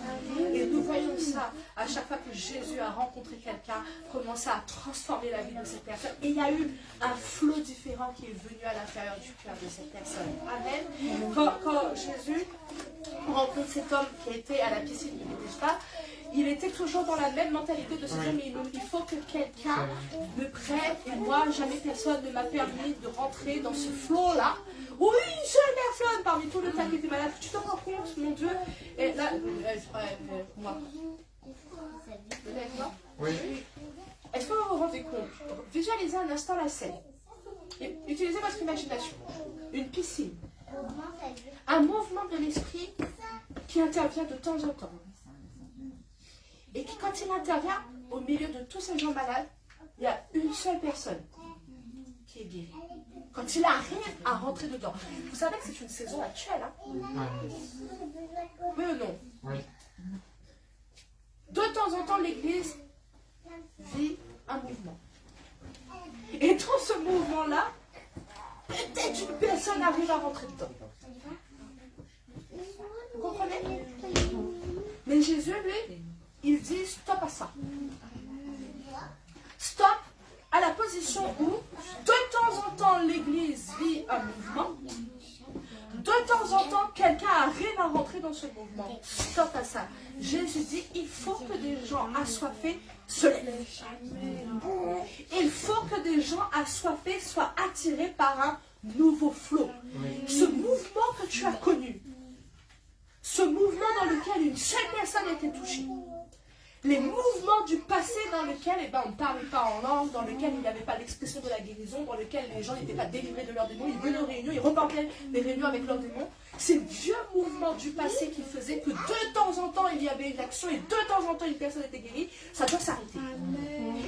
Et nous voyons ça à chaque fois que Jésus a rencontré quelqu'un, commencer à transformer la vie de cette personne. Et il y a eu un flot différent qui est venu à l'intérieur du cœur de cette personne. Amen. Quand Jésus rencontre cet homme qui a été à la piscine de Bethesda, il était toujours dans la même mentalité de se dire, mais il faut que quelqu'un me prenne, et moi, jamais personne ne m'a permis de rentrer dans ce flot-là. Oui, seule personne parmi tous les tas qui étaient malades. Tu te rends compte, mon Dieu? Et là, moi. Oui. Est-ce que vous vous rendez compte? Visualisez un instant la scène. Et utilisez votre imagination. Une piscine. Un mouvement de l'esprit qui intervient de temps en temps. Et qui, quand quand il intervient au milieu de tous ces gens malades, il y a une seule personne qui est guérie. Quand il arrive à rentrer dedans. Vous savez que c'est une saison actuelle, hein? Oui ou non? Oui. De temps en temps, l'Église vit un mouvement. Et dans ce mouvement-là, peut-être une personne arrive à rentrer dedans. Vous comprenez? Mais Jésus, lui, il dit stop à ça. Stop à la position où, de temps en temps, l'Église vit un mouvement. De temps en temps, quelqu'un arrive à rentrer dans ce mouvement. Stop à ça. Jésus dit, il faut que des gens assoiffés se lèvent. Il faut que des gens assoiffés soient attirés par un nouveau flot. Ce mouvement que tu as connu, ce mouvement dans lequel une seule personne était touchée, les mouvements du passé dans lesquels on ne parlait pas en langue, dans lesquels il n'y avait pas l'expression de la guérison, dans lesquels les gens n'étaient pas délivrés de leurs démons, ils venaient aux réunions, ils repartaient des réunions avec leurs démons. Ces vieux mouvements du passé qui faisaient que de temps en temps il y avait une action et de temps en temps une personne était guérie, ça doit s'arrêter.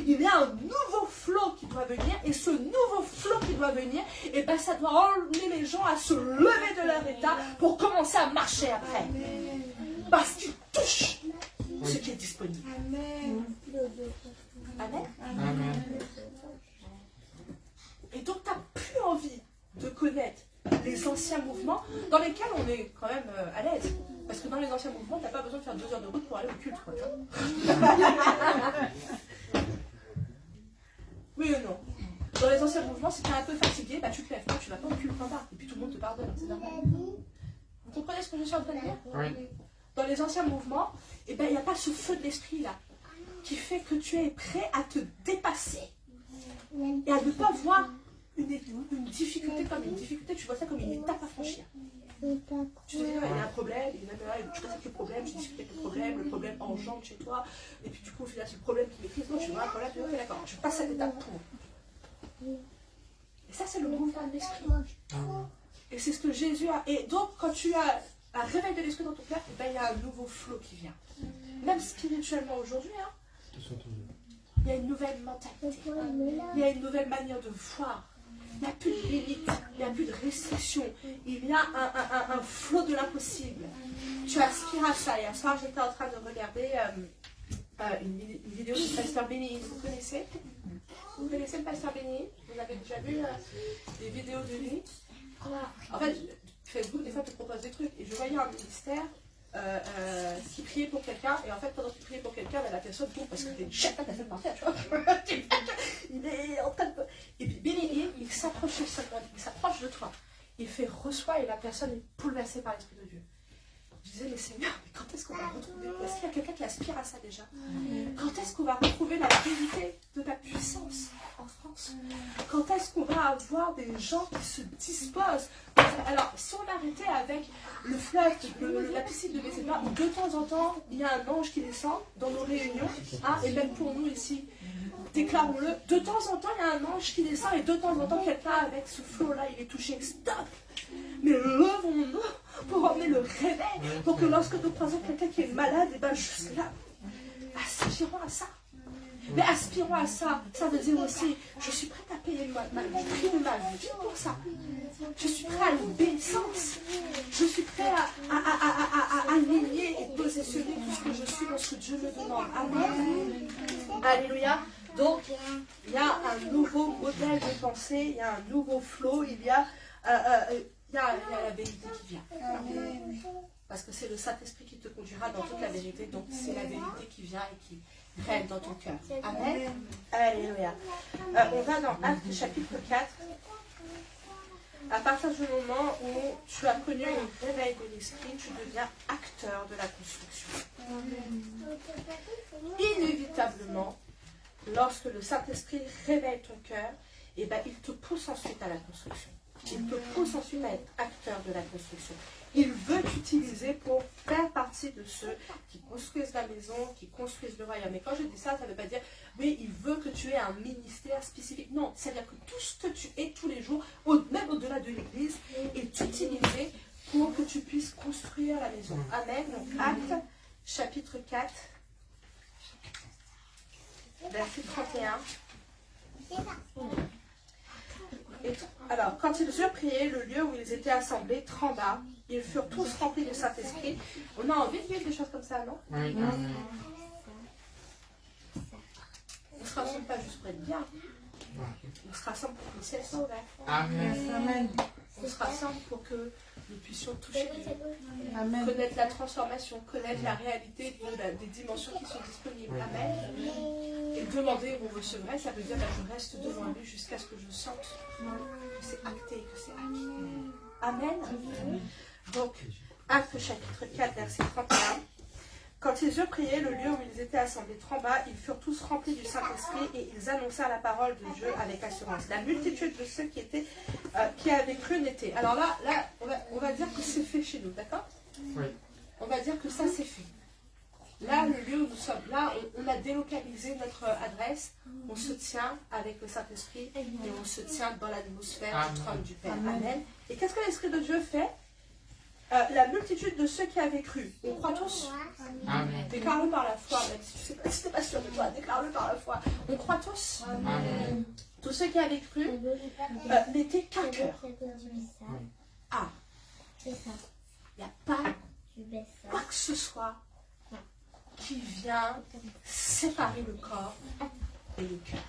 Il y a un nouveau flot qui doit venir et ce nouveau flot qui doit venir, et ben ça doit emmener les gens à se lever de leur état pour commencer à marcher après. Parce qu'ils touchent ce qui est disponible. Amen. Amen. Et donc, tu n'as plus envie de connaître les anciens mouvements dans lesquels on est quand même à l'aise. Parce que dans les anciens mouvements, tu n'as pas besoin de faire 2 heures de route pour aller au culte. Quoi, oui ou non? Dans les anciens mouvements, si tu es un peu fatigué, bah, tu te lèves pas, tu vas pas au culte point barre. Et puis tout le monde te pardonne, c'est normal. Vous comprenez ce que je suis en train de dire? Oui. Dans les anciens mouvements, eh ben, il n'y a pas ce feu de l'esprit là qui fait que tu es prêt à te dépasser et à ne pas voir une difficulté comme une difficulté, tu vois ça comme une étape à franchir. Tu te dis, il y a un problème, et même là, tu passes avec le problème, tu discutes avec le problème engendre chez toi, et puis du coup, au final, c'est le problème qui maîtrise. Non, tu vois un problème, tu dis, ok, d'accord, je passe cette étape pour. Et ça, c'est le mouvement de l'esprit. Et c'est ce que Jésus a. Et donc, quand tu as un réveil de l'esprit dans ton cœur, ben, il y a un nouveau flot qui vient. Même spirituellement aujourd'hui, hein, il y a une nouvelle mentalité. Il y a une nouvelle manière de voir. Il n'y a plus de limites, il n'y a plus de restrictions. Il y a un flot de l'impossible. Tu aspires à ça. Hier soir, j'étais en train de regarder une vidéo du pasteur Benny. Vous connaissez? Vous connaissez le pasteur Benny? Vous avez déjà vu des vidéos de lui? En fait, Facebook, des fois, te propose des trucs. Et je voyais un ministère qui priait pour quelqu'un. Et en fait, pendant qu'il priait pour quelqu'un, la personne tombe parce que t'es une chatte à la par terre, tu vois. Il est en train de... Et puis, Béni, il s'approche de toi. Il fait reçoit et la personne est bouleversée par l'Esprit de Dieu. Je disais, mais Seigneur, mais quand est-ce qu'on va retrouver? Est-ce qu'il y a quelqu'un qui aspire à ça déjà? Quand est-ce qu'on va retrouver la vérité de ta puissance en France? Quand est-ce qu'on va avoir des gens qui se disposent? Alors, si on arrêtait avec le fleuve, la piscine de Bézéba, de temps en temps, il y a un ange qui descend dans nos réunions, hein, et même pour nous ici, déclarons-le, de temps en temps, il y a un ange qui descend, et de temps en temps, quelqu'un avec ce flot-là, il est touché. Stop! Mais levons-nous pour emmener le réveil, pour que lorsque nous croisons quelqu'un qui est malade, et ben juste là, aspirons à ça. Mais aspirons à ça, ça veut dire aussi, je suis prête à payer le prix de ma vie pour ça. Je suis prête à l'obéissance. Je suis prête à aligner et possessionner tout ce que je suis dans ce que Dieu me demande. Amen. Alléluia. Donc, il y a un nouveau modèle de pensée, il y a un nouveau flot, il y a la vérité qui vient. Parce que c'est le Saint-Esprit qui te conduira dans toute la vérité. Donc, c'est la vérité qui vient et qui règne dans ton cœur. Amen. Alléluia. On va dans Actes chapitre 4. À partir du moment où tu as connu le réveil de l'esprit, tu deviens acteur de la construction. Inévitablement, lorsque le Saint-Esprit réveille ton cœur, eh ben, il te pousse ensuite à la construction. Il te pousse ensuite à être acteur de la construction. Il veut t'utiliser pour faire partie de ceux qui construisent la maison, qui construisent le royaume. Et quand je dis ça, ça ne veut pas dire, oui, il veut que tu aies un ministère spécifique. Non, c'est-à-dire que tout ce que tu es tous les jours, même au-delà de l'église, est utilisé pour que tu puisses construire la maison. Amen. Donc, Actes, chapitre 4. verset 31. Alors, quand ils eurent prié, le lieu où ils étaient assemblés trembla. Ils furent tous remplis du Saint-Esprit. On a envie de vivre des choses comme ça, non? Oui, amen. On ne se rassemble pas juste pour être bien. On se rassemble pour que le ciel soit ouvert. Amen. On se rassemble pour que nous puissions toucher Dieu. Amen. Connaître la transformation, connaître la réalité des dimensions qui sont disponibles. Amen. Et demander où on recevrait, ça veut dire que je reste devant lui jusqu'à ce que je sente que c'est acté, que c'est acquis. Amen. Donc, Actes chapitre 4, verset 31. Quand ils eurent prié, le lieu où ils étaient assemblés trembla, ils furent tous remplis du Saint-Esprit et ils annoncèrent la parole de Dieu avec assurance. La multitude de ceux qui avaient cru n'était. Alors là on va dire que c'est fait chez nous, d'accord? Oui. On va dire que ça c'est fait. Là, le lieu où nous sommes, là, on a délocalisé notre adresse, on se tient avec le Saint-Esprit et on se tient dans l'atmosphère du trône du Père. Amen. Et qu'est-ce que l'Esprit de Dieu fait? La multitude de ceux qui avaient cru. On croit tous. Amen. Déclare-le par la foi, même si tu n'es pas sûr de toi, déclare-le par la foi. On croit tous. Amen. Tous ceux qui avaient cru n'étaient qu'un cœur. Ah, il n'y a pas quoi que ce soit qui vient séparer le corps et le cœur.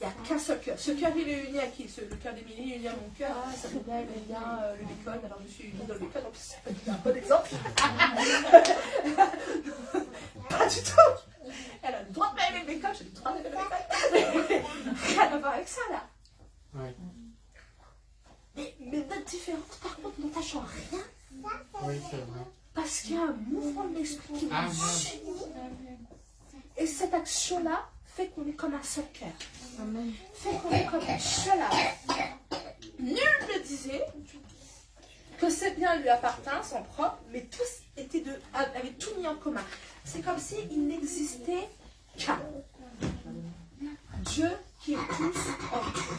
Il n'y a qu'un seul cœur. Ce cœur, il est uni à qui? Le cœur d'Émilie, il est uni à mon cœur. Ah, ça me vient, il est bien le bacon. Alors je suis unie dans le bacon, donc c'est un bon exemple. Pas du tout. Elle a le droit de m'aimer le bacon, j'ai le droit d'aimer le bacon. Rien à voir avec ça, là. Oui. Mais notre différence, par contre, n'entache en rien. Oui, c'est vrai. Parce qu'il y a un mouvement de l'esprit qui nous unit. Et cette action-là fait qu'on est comme un seul cœur. Fait qu'on est comme un seul âme. Nul ne disait que ces biens lui appartinssent en propre, mais tous avaient tout mis en commun. C'est comme s'il n'existait qu'un. Dieu qui est tous en tous.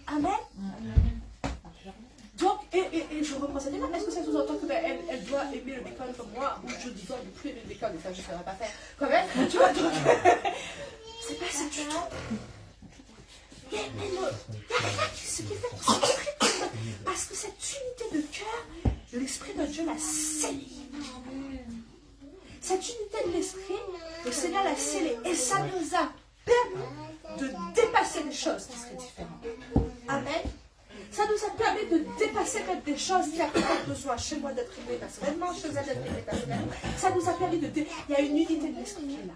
Amen. Donc, et je reprends cette image. Est-ce que ça sous-entend qu'elle doit aimer le bacon comme moi, ou je disais ne plus aimer le bacon, et ça je ne saurais pas faire quand même, tu vois, donc, c'est pas ça du tout. Il y a rien ce qui fait qu'on s'exprime, parce que cette unité de cœur, l'Esprit de Dieu l'a scellée. Cette unité de l'Esprit, le Seigneur l'a scellée, et ça nous a permis de dépasser des choses qui seraient différentes. Amen. Ça nous a permis de dépasser peut-être des choses qui avaient besoin chez moi d'être réglées personnellement, chez elle d'être réglées personnellement. Ça nous a permis de... Il y a une unité de l'esprit qui est là.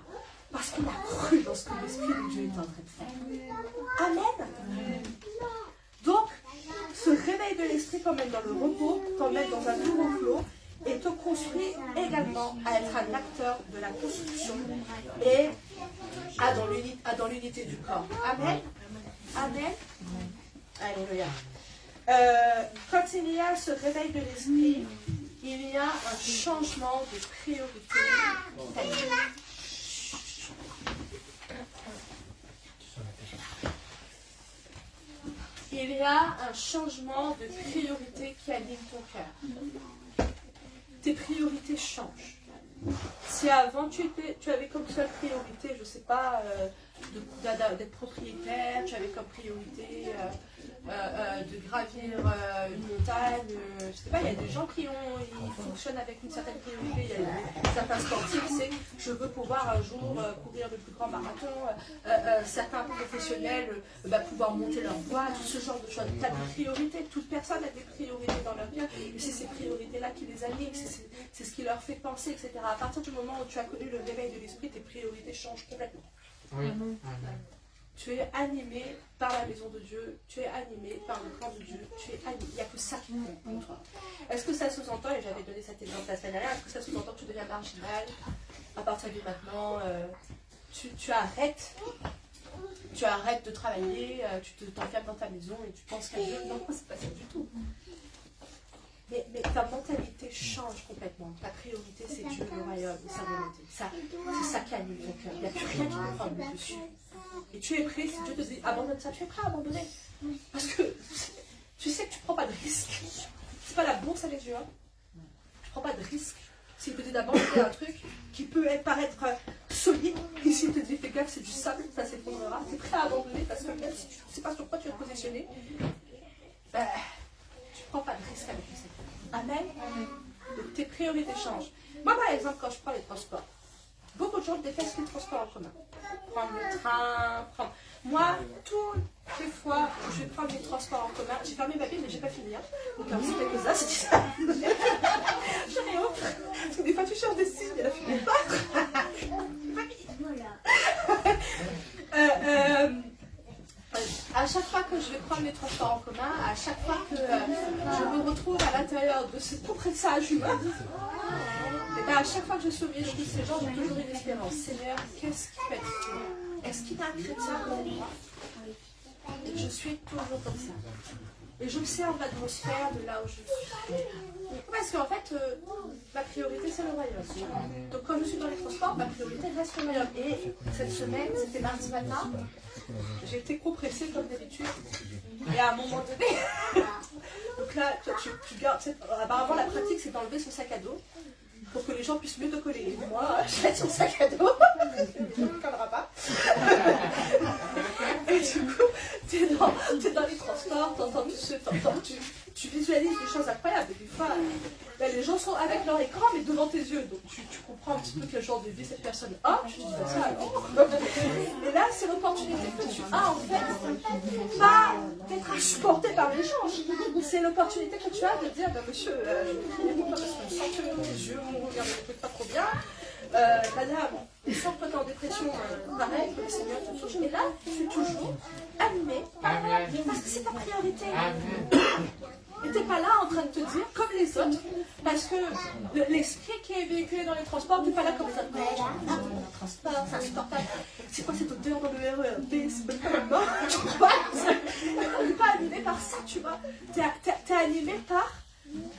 Parce qu'on a cru dans ce que l'Esprit de Dieu est en train de faire. Amen. Donc, ce réveil de l'esprit t'emmène dans le repos, t'emmène dans un nouveau flot et te construit également à être un acteur de la construction et dans l'unité du corps. Amen. Amen. Alléluia. Quand il y a ce réveil de l'esprit, il y a un changement de priorité. Il y a un changement de priorité qui anime ton cœur. Tes priorités changent. Si avant tu avais comme seule priorité, je ne sais pas, d'être propriétaire, tu avais comme priorité de gravir une montagne, je ne sais pas, il y a des gens qui fonctionnent avec une certaine priorité, il y a certains sportifs, c'est je veux pouvoir un jour courir le plus grand marathon, certains professionnels pouvoir monter leur voie, tout ce genre de choses. Tu as des priorités, toute personne a des priorités dans leur vie, et c'est ces priorités-là qui les animent, c'est ce qui leur fait penser, etc. À partir du moment où tu as connu le réveil de l'esprit, tes priorités changent complètement. Oui. Amen. Tu es animé par la maison de Dieu, tu es animé par le plan de Dieu, tu es animé. Il n'y a que ça qui compte pour toi. Est-ce que ça sous-entend, et j'avais donné cet exemple la semaine dernière, est-ce que ça sous-entend que tu deviens marginal à partir de maintenant, tu arrêtes de travailler, tu t'enfermes dans ta maison et tu penses qu'à Dieu? Non, c'est pas ça du tout. Mais ta mentalité change complètement. Ta priorité, c'est Dieu, le royaume, et sa volonté. C'est ça qui anime ton cœur. Il n'y a plus rien qui peut prendre le dessus. Et tu es prêt, si Dieu te dit abandonne ça, tu es prêt à abandonner. Parce que tu sais que tu ne prends pas de risque. C'est pas la bourse à les yeux. Tu ne prends pas de risque. S'il te dit d'abandonner un truc qui peut paraître solide. Ici, il te dit, fais gaffe, c'est du sable, ça s'effondrera. Tu es prêt à abandonner parce que même si tu ne sais pas sur quoi tu vas te positionner, ben, tu ne prends pas de risque avec le Seigneur. Amen. Donc, tes priorités changent. Moi, par exemple, quand je prends les transports, beaucoup de gens détestent les transports en commun. Prendre le train, Moi, toutes les fois où je vais prendre les transports en commun, j'ai fermé ma Bible mais j'ai pas fini. Hein. Donc, c'est quelques-uns, c'est ça. Je réouvre. Parce que des fois, tu cherches des signes et la fille n'est pas. À chaque fois que je vais prendre les transports en commun, à chaque fois que je me retrouve à l'intérieur de ce compressage humain, et bien à chaque fois que je suis au milieu de tous ces gens, j'ai toujours une espérance. Seigneur, qu'est-ce qui peut être fait? Est-ce qu'il y a un chrétien comme moi? Et je suis toujours comme ça. Et j'observe l'atmosphère de là où je suis. Parce qu'en fait, ma priorité c'est le royaume. Donc quand je suis dans les transports, ma priorité reste le royaume. Et cette semaine, c'était mardi matin, j'ai été compressée comme d'habitude. Et à un moment donné, donc là, tu gardes. Apparemment, la pratique c'est d'enlever son sac à dos pour que les gens puissent mieux te coller. Et moi, je mets son sac à dos, je ne me collera pas. Et du coup, tu es dans les transports, tu visualises des choses incroyables. Et des fois, les gens sont avec leur écran, mais devant tes yeux. Donc tu comprends un petit peu quel genre de vie cette personne a. Je te dis, bah, ça alors. Et là, c'est l'opportunité que tu as, en fait, pas d'être insupporté par l'échange. C'est l'opportunité que tu as de dire, bah, monsieur, je vais prier pour toi parce que je sens que tes yeux me regardent peut-être pas trop bien. Madame, je sens que tu es en dépression, pareil, que le Seigneur te touche. Et là, tu es toujours animé parce que c'est ta priorité. Et tu n'es pas là en train de te dire, comme les autres, parce que l'esprit qui est véhiculé dans les transports, tu n'es pas là comme les autres. Mais là, dans le transport, c'est insupportable. C'est quoi cette odeur dans le RERB? C'est pas comme moi. Tu vois, tu n'es pas animé par ça, tu vois. Tu es animé par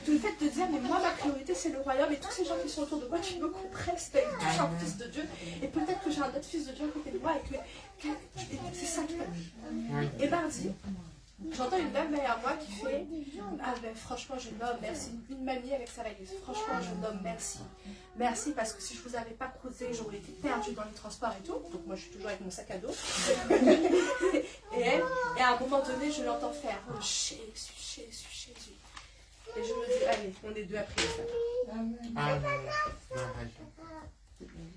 le fait de dire, mais moi, ma priorité, c'est le royaume. Et tous ces gens qui sont autour de moi, qui me compressent, ils touchent un fils de Dieu. Et peut-être que j'ai un autre fils de Dieu à côté de moi. Et que c'est ça qui m'anime. Et mardi, j'entends une dame derrière moi qui fait, ah ben franchement je nomme merci, une mamie avec sa valise, franchement je nomme merci. Merci parce que si je vous avais pas croisé, j'aurais été perdue dans les transports et tout. Donc moi je suis toujours avec mon sac à dos. et à un moment donné je l'entends faire, oh Jésus. Et je me dis, allez, on est deux à prier ça.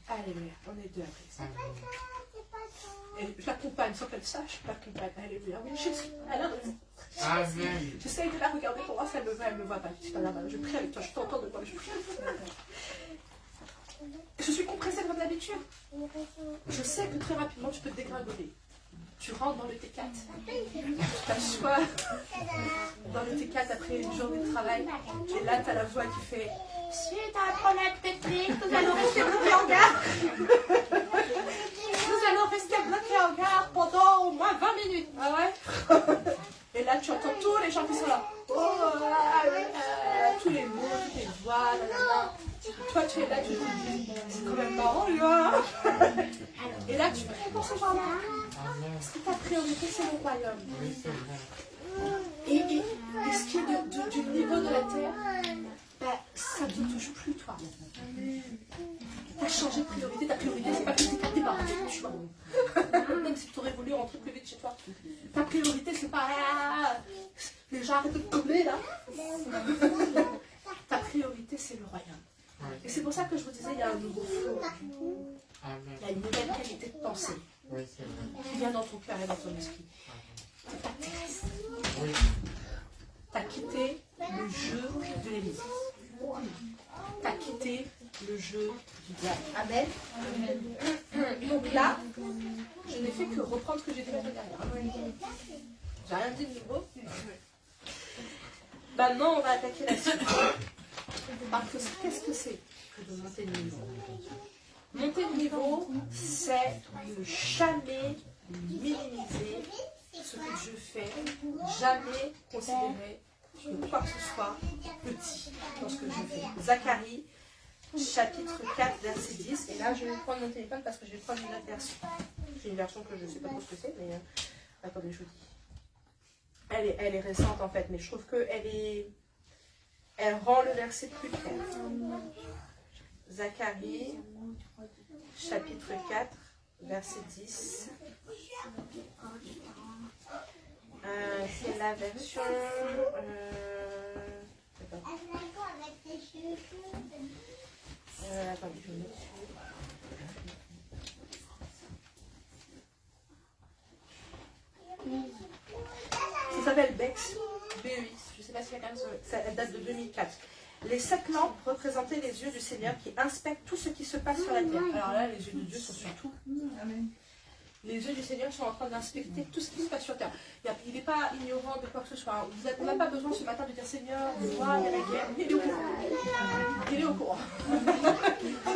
Alléluia, on est deux à prier ça. Et je l'accompagne sans qu'elle sache, je l'accompagne. Alléluia. Oui, Jésus. Alors, j'essaye de la regarder pour voir si elle me voit, elle ne me voit pas. Je prie avec toi, je t'entends de moi. Je suis compressée comme d'habitude. Je sais que très rapidement tu peux te dégringoler. Tu rentres dans le T4. Tu t'assois dans le T4 après une journée de travail. Et là, tu as la voix qui fait suite à un problème technique, nous allons rester bloqués en gare. Nous allons rester bloqués en gare pendant au moins 20 minutes. Ah ouais? Et là, tu entends tous les gens qui sont là. Tous les mots, toutes les voix. Toi, tu es là, tu te dis, c'est quand même marrant, lui. Et là, tu pries pour ces gens-là. Parce que ta priorité, c'est le royaume. Et ce qui est du niveau de la terre, ça ne te touche plus, toi. Tu as changé de priorité. Ta priorité, c'est pas que tu es capté par tu vois. Même si tu aurais voulu rentrer plus vite chez toi. Ta priorité, c'est pas les gens arrêtent de te coller, là. Ta priorité, c'est le royaume. Et c'est pour ça que je vous disais, il y a un nouveau flot. Il y a une nouvelle qualité de pensée qui vient dans ton cœur et dans ton esprit. C'est pas terrestre. Tu as quitté le jeu de l'Église. Tu as quitté le jeu du diable. Amen. Donc là, je n'ai fait que reprendre ce que j'ai dit la semaine dernière. J'ai rien dit de nouveau. Maintenant, on va attaquer la suite. Parce que qu'est-ce que c'est que de monter de niveau? Monter de niveau, c'est ne jamais minimiser ce que Dieu fait, jamais considérer quoi que ce soit petit dans ce que Dieu fait. Zacharie, chapitre 4, verset 10. Et là, je vais prendre mon téléphone parce que je vais prendre une autre version. C'est une version que je ne sais pas trop ce que c'est, mais attendez, je vous dis. Elle est récente en fait, mais je trouve qu'elle rend le verset plus clair. Zacharie, chapitre 4, verset 10. C'est la version... attendez, je vais mettre dessus. Ça s'appelle Bex, BEX. Je ne sais pas si quelqu'un ça date de 2004. Les 7 lampes représentaient les yeux du Seigneur qui inspectent tout ce qui se passe sur la terre. Alors là, les yeux de Dieu sont sur tout. Les yeux du Seigneur sont en train d'inspecter tout ce qui se passe sur terre. Il n'est pas ignorant de quoi que ce soit. Vous n'avez même pas besoin ce matin de dire Seigneur, vois, il y a la guerre. Il est au courant. Il est au courant.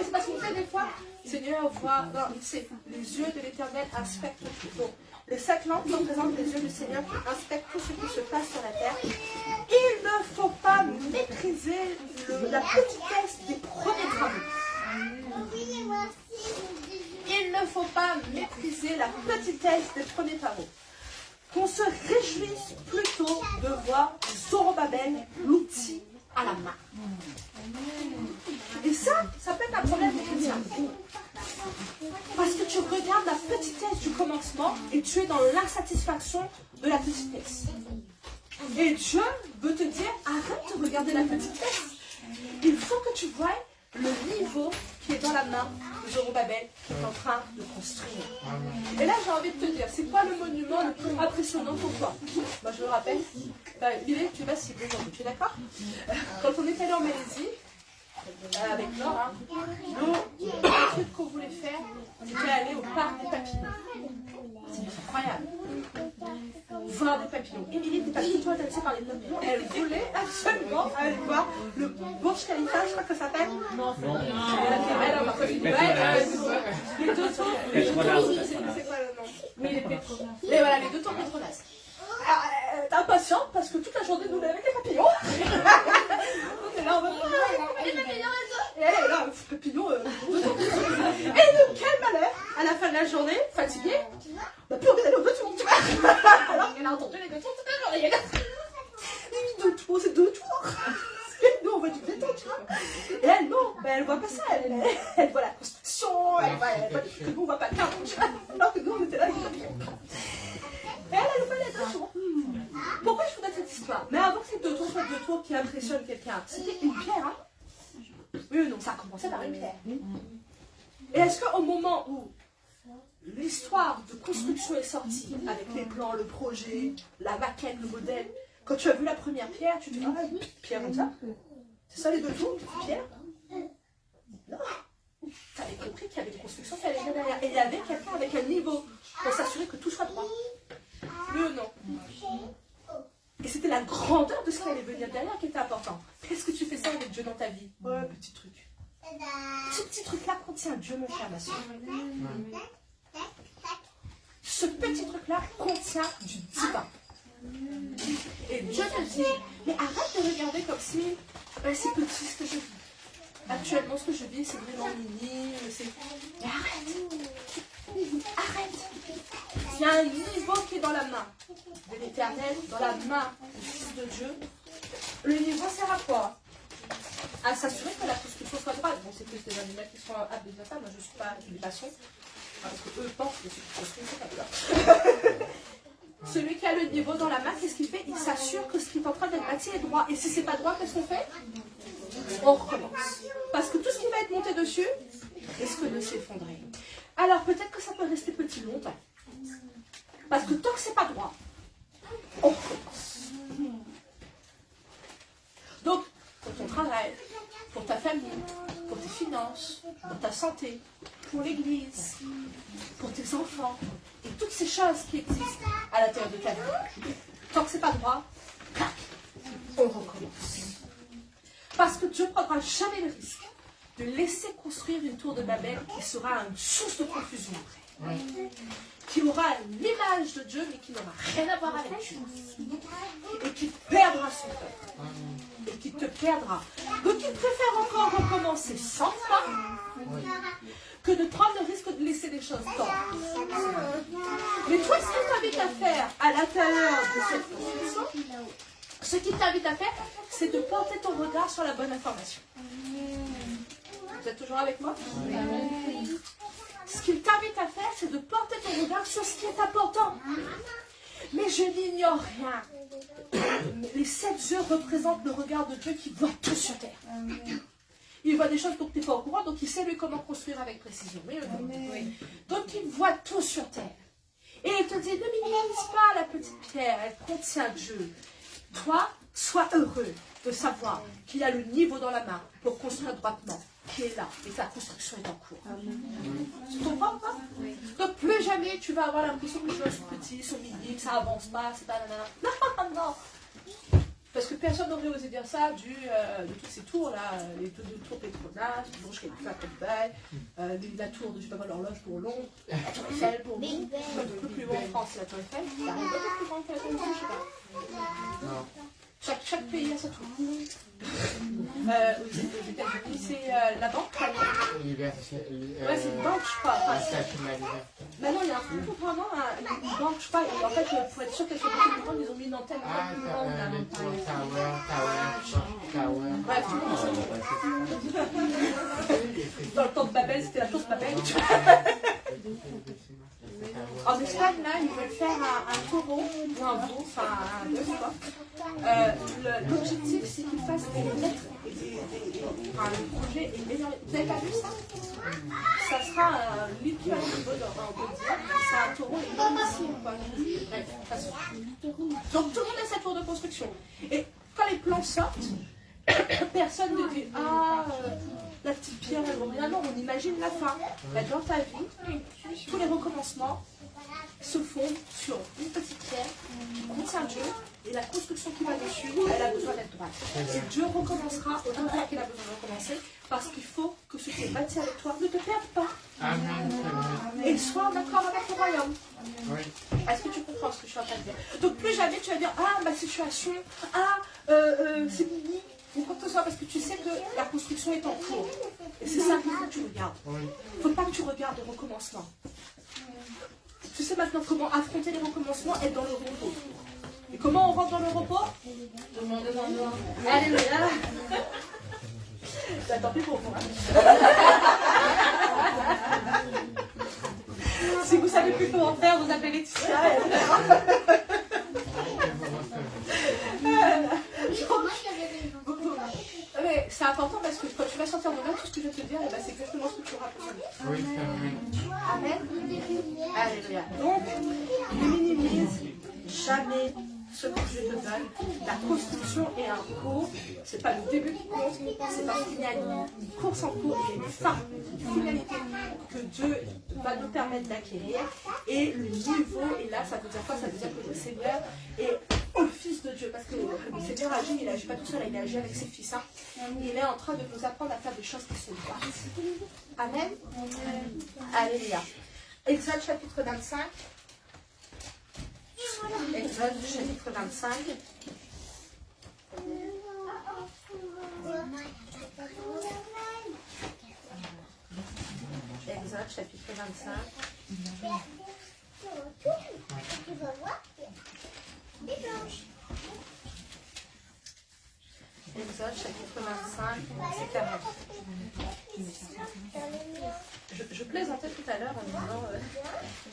C'est parce qu'on fait des fois, Seigneur, vois. Non, il sait. Les yeux de l'Éternel inspectent tout. Donc, les 7 lampes représentent les yeux du Seigneur qui inspectent tout ce qui se passe sur la terre. Il ne faut pas mépriser la petitesse des premiers travaux. Il ne faut pas mépriser la petitesse des premiers travaux. Qu'on se réjouisse plutôt de voir Zorobabel, l'outil à la main. Et ça peut être un problème des chrétiens. Parce que tu regardes la petitesse du commencement et tu es dans l'insatisfaction de la petitesse. Et Dieu veut te dire, arrête de regarder la petitesse. Il faut que tu voies le niveau qui est dans la main de Zorobabel qui est en train de construire. Et là, j'ai envie de te dire, c'est quoi le monument le plus impressionnant pour toi? Moi, je me rappelle, Billy, tu vas cibler aujourd'hui, tu es d'accord? Quand on est allé en Malaisie, avec Laure, le truc qu'on voulait faire, c'était aller au parc des papillons. C'est incroyable. Voir des papillons. Émilie n'était pas du tout intéressée par les papillons. Elle voulait absolument aller voir le Burj Khalifa, je crois que ça s'appelle. Non, les deux tours. C'est quoi le nom? Oui, les Petronas. Et voilà, les deux tours Petronas. T'es impatiente parce que toute la journée nous on est avec les papillons. On est là, on va les papillons et elle est là, papillons. Et de quel malheur, à la fin de la journée, fatiguée, on n'a plus envie d'aller aux deux tours, tu vois. Alors qu'elle a entendu les deux tours toute la journée. Les deux tours, c'est deux tours. Nous on voit du béton, tu vois. Et elle, non, elle voit pas ça. Elle voit la construction, elle voit que nous on voit pas le cadre, tu vois. Alors que nous on était là avec les papillons. Et elle pas les deux tours. Pourquoi je vous donne cette histoire? Mais avant que ces deux tours soient deux tours qui impressionnent quelqu'un, c'était une pierre, hein? Oui ou non, ça a commencé par une pierre. Et est-ce qu'au moment où l'histoire de construction est sortie, avec les plans, le projet, la maquette, le modèle, quand tu as vu la première pierre, tu te dis, ah, une petite pierre comme ça? C'est ça les deux tours, une petite pierre? Non! Tu avais compris qu'il y avait une construction qui allait venir derrière. Et il y avait quelqu'un avec un niveau pour s'assurer que tout soit droit. Oui ou non? Et c'était la grandeur de ce qui allait venir derrière qui était important. Qu'est-ce que tu fais ça avec Dieu dans ta vie? Ouais, petit truc. Ce petit truc-là contient Dieu, mon frère, ma soeur. Ce petit truc-là contient du divin. Et Dieu te dit, mais arrête de regarder comme si c'est petit ce que je vis. Actuellement, ce que je vis, c'est vraiment minime. Mais arrête. Arrête. Il y a un niveau qui est dans la main de l'Éternel, dans la main du Fils de Dieu. Le niveau sert à quoi? À s'assurer que la construction soit droite. Bon, c'est plus des animaux qui sont aptes de dire ça. Moi, je ne suis pas une passion. Parce qu'eux pensent que c'est une construction, c'est pas là. Celui qui a le niveau dans la main, qu'est-ce qu'il fait? Il s'assure que ce qui est en train d'être bâti est droit. Et si ce n'est pas droit, qu'est-ce qu'on fait? On recommence. Parce que tout ce qui va être monté dessus risque de s'effondrer. Alors peut-être que ça peut rester petit longtemps. Parce que tant que c'est pas droit, on recommence. Donc, pour ton travail, pour ta famille, pour tes finances, pour ta santé, pour l'église, pour tes enfants, et toutes ces choses qui existent à l'intérieur de ta vie, tant que c'est pas droit, clac, on recommence. Parce que Dieu ne prendra jamais le risque de laisser construire une tour de Babel qui sera une source de confusion après. Qui aura l'image de Dieu, mais qui n'aura rien à voir avec Dieu. Et qui perdra son peuple. Et qui te perdra. Donc il préfère encore recommencer 100 fois que de prendre le risque de laisser les choses tordre. Mais toi, ce qu'il t'invite à faire à l'intérieur de cette construction, ce qu'il t'invite à faire, c'est de porter ton regard sur la bonne information. Vous êtes toujours avec moi? Ce qu'il t'invite à faire, c'est de porter ton regard sur ce qui est important. Mais je n'ignore rien. Les 7 yeux représentent le regard de Dieu qui voit tout sur terre. Il voit des choses dont tu n'es pas au courant, donc il sait lui comment construire avec précision. Oui, oui. Donc il voit tout sur terre. Et il te dit, ne minimise pas la petite pierre, elle contient Dieu. Toi, sois heureux de savoir qu'il a le niveau dans la main pour construire droitement, qui est là, et ta construction est en cours. Tu comprends pas? Donc plus jamais tu vas avoir l'impression que les choses sont petites, sont minimes, que ça avance pas, c'est pas nanana. Non. Parce que personne n'aurait osé dire ça de toutes ces tours là, les deux tours Petronas, les Burj Khalifa à Dubaï, la tour de je sais pas quoi, l'horloge pour Londres, la tour Eiffel pour nous, le plus haut en France c'est la tour Eiffel, ça arrive pas plus grand que la tour Eiffel, je sais pas. Non. Chaque pays a sa tour. Aux États-Unis, c'est la banque. Ouais, c'est une banque, je crois. Maintenant, il y a un truc vraiment, une banque, je crois. Et en fait, pour être sûr qu'elle soit beaucoup plus grande, ils ont mis une antenne plus grande. Bref, dans le temps de Babel, c'était la tour de Babel. En Espagne, là, ils veulent faire un taureau ou un veau, enfin un bœuf, quoi. L'objectif, c'est qu'ils fassent des lettres enfin, le projet est énorme. Vous n'avez pas vu ça? Ça sera l'équivalent de veau, on peut dire. C'est un taureau énormissime, quoi. Bref, de toute façon. Donc tout le monde a sa tour de construction. Et quand les plans sortent, personne ne dit la petite pierre, elle vaut rien. Non, on imagine la fin. Là, dans ta vie, tous les recommencements se font sur une petite pierre qui contient Dieu et la construction qui va dessus, elle a besoin d'être droite. Et Dieu recommencera au moment qu'il a besoin de recommencer parce qu'il faut que ce qui est bâti avec toi ne te perde pas. Amen. Et sois en accord avec le royaume. Oui. Est-ce que tu comprends ce que je suis en train de dire? Donc plus jamais tu vas dire ma situation, c'est mini ou quoi que ce soit parce que tu sais que la construction est en cours. Et c'est ça qu'il faut que tu regardes. Il ne faut pas que tu regardes le recommencement. Tu sais maintenant comment affronter les recommencements, être dans le repos. Et comment on rentre dans le repos? Alléluia. Tant pis pour vous. Si vous savez plus comment faire, vous appelez Laetitia. Mais c'est important parce que quand tu vas sortir de là, tout ce que je vais te dire, c'est exactement ce que tu auras besoin. Oui, Amen. Alléluia. Donc, ne minimise jamais ce que Dieu te donne. La construction est un cours. C'est pas le début qui compte, c'est parce qu'il y a une course en cours, il y a une fin, une finalité que Dieu va nous permettre d'acquérir. Et le niveau, et là, ça veut dire quoi? Ça veut dire que le Seigneur est au Fils de Dieu. Parce que le Seigneur agit, il n'agit pas tout seul, il agit avec ses fils. Hein. Il est en train de nous apprendre à faire des choses qui sont droites. Amen. Alléluia. Exode chapitre 25. Exode chapitre 25. Exode chapitre 25. Exode chapitre 25, c'est 40. Je plaisantais tout à l'heure en disant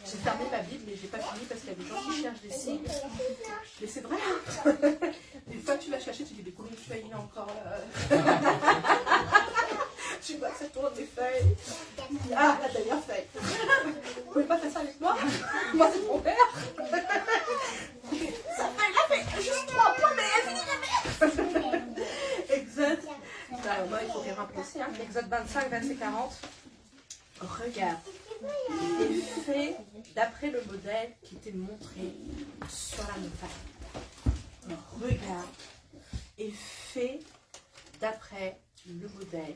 j'ai fermé ma Bible mais j'ai pas fini parce qu'il y a des gens qui cherchent des signes. Mais c'est vrai. Des fois tu vas chercher, tu dis mais combien de feuilles il y a encore tu vois que ça tourne des feuilles. Ah, la dernière feuille. Vous pouvez pas faire ça avec moi? Moi c'est mon père. Ça fait juste 3 points mais elle finit jamais. Exode, moi il faut rire un peu aussi, hein. Exode 25, verset 40. Regarde et fais d'après le modèle qui t'est montré sur la montagne. Regarde et fais d'après le modèle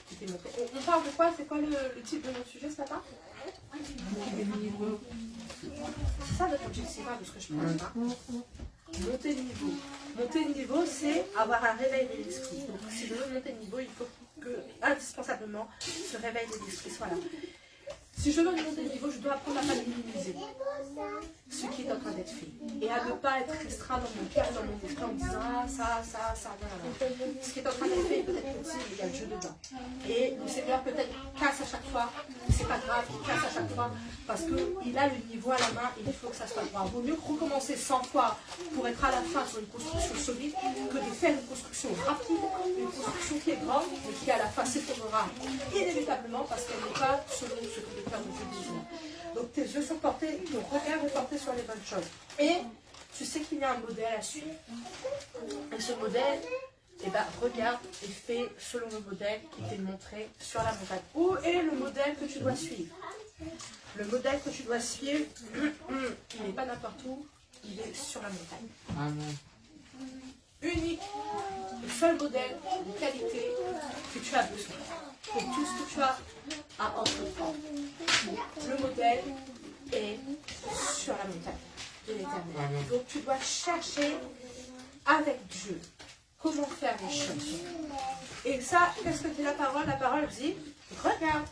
qui t'est montré. On parle de quoi? C'est quoi le titre de notre sujet ce matin? C'est ça notre objectif de ce que je pense. Hein. Monter de niveau. Monter de niveau, c'est avoir un réveil de l'esprit. Donc, si je veux monter de niveau, il faut que, indispensablement, ce réveil de l'esprit soit là. Si je veux monter de niveau, je dois apprendre à ne pas minimiser ce qui est en train d'être fait. Et à ne pas être restreint dans mon cœur, dans mon esprit en me disant ah, ça, non. Ce qui est en train d'être fait est peut-être petit, mais il y a le jeu dedans. Et le Seigneur peut-être casse à chaque fois, c'est pas grave, il casse à chaque fois, parce qu'il a le niveau à la main et il faut que ça soit droit. Il vaut mieux recommencer 100 fois pour être à la fin sur une construction solide que de faire une construction rapide, une construction qui est grande, mais qui à la fin s'effondrera inévitablement parce qu'elle n'est pas selon ce que le cœur de Dieu désire. Donc tes yeux sont portés, ton regard est porté sur les bonnes choses. Et tu sais qu'il y a un modèle à suivre. Et ce modèle, eh ben, regarde et fais selon le modèle qui t'est montré sur la montagne. Où est le modèle que tu dois suivre? Le modèle que tu dois suivre, il n'est pas n'importe où, il est sur la montagne. Amen. Unique, le seul modèle de qualité que tu as besoin pour tout ce que tu as à entreprendre. Le modèle est sur la montagne de l'Éternel. Donc tu dois chercher avec Dieu comment faire les choses. Et ça, qu'est-ce que dit la parole? La parole dit, regarde.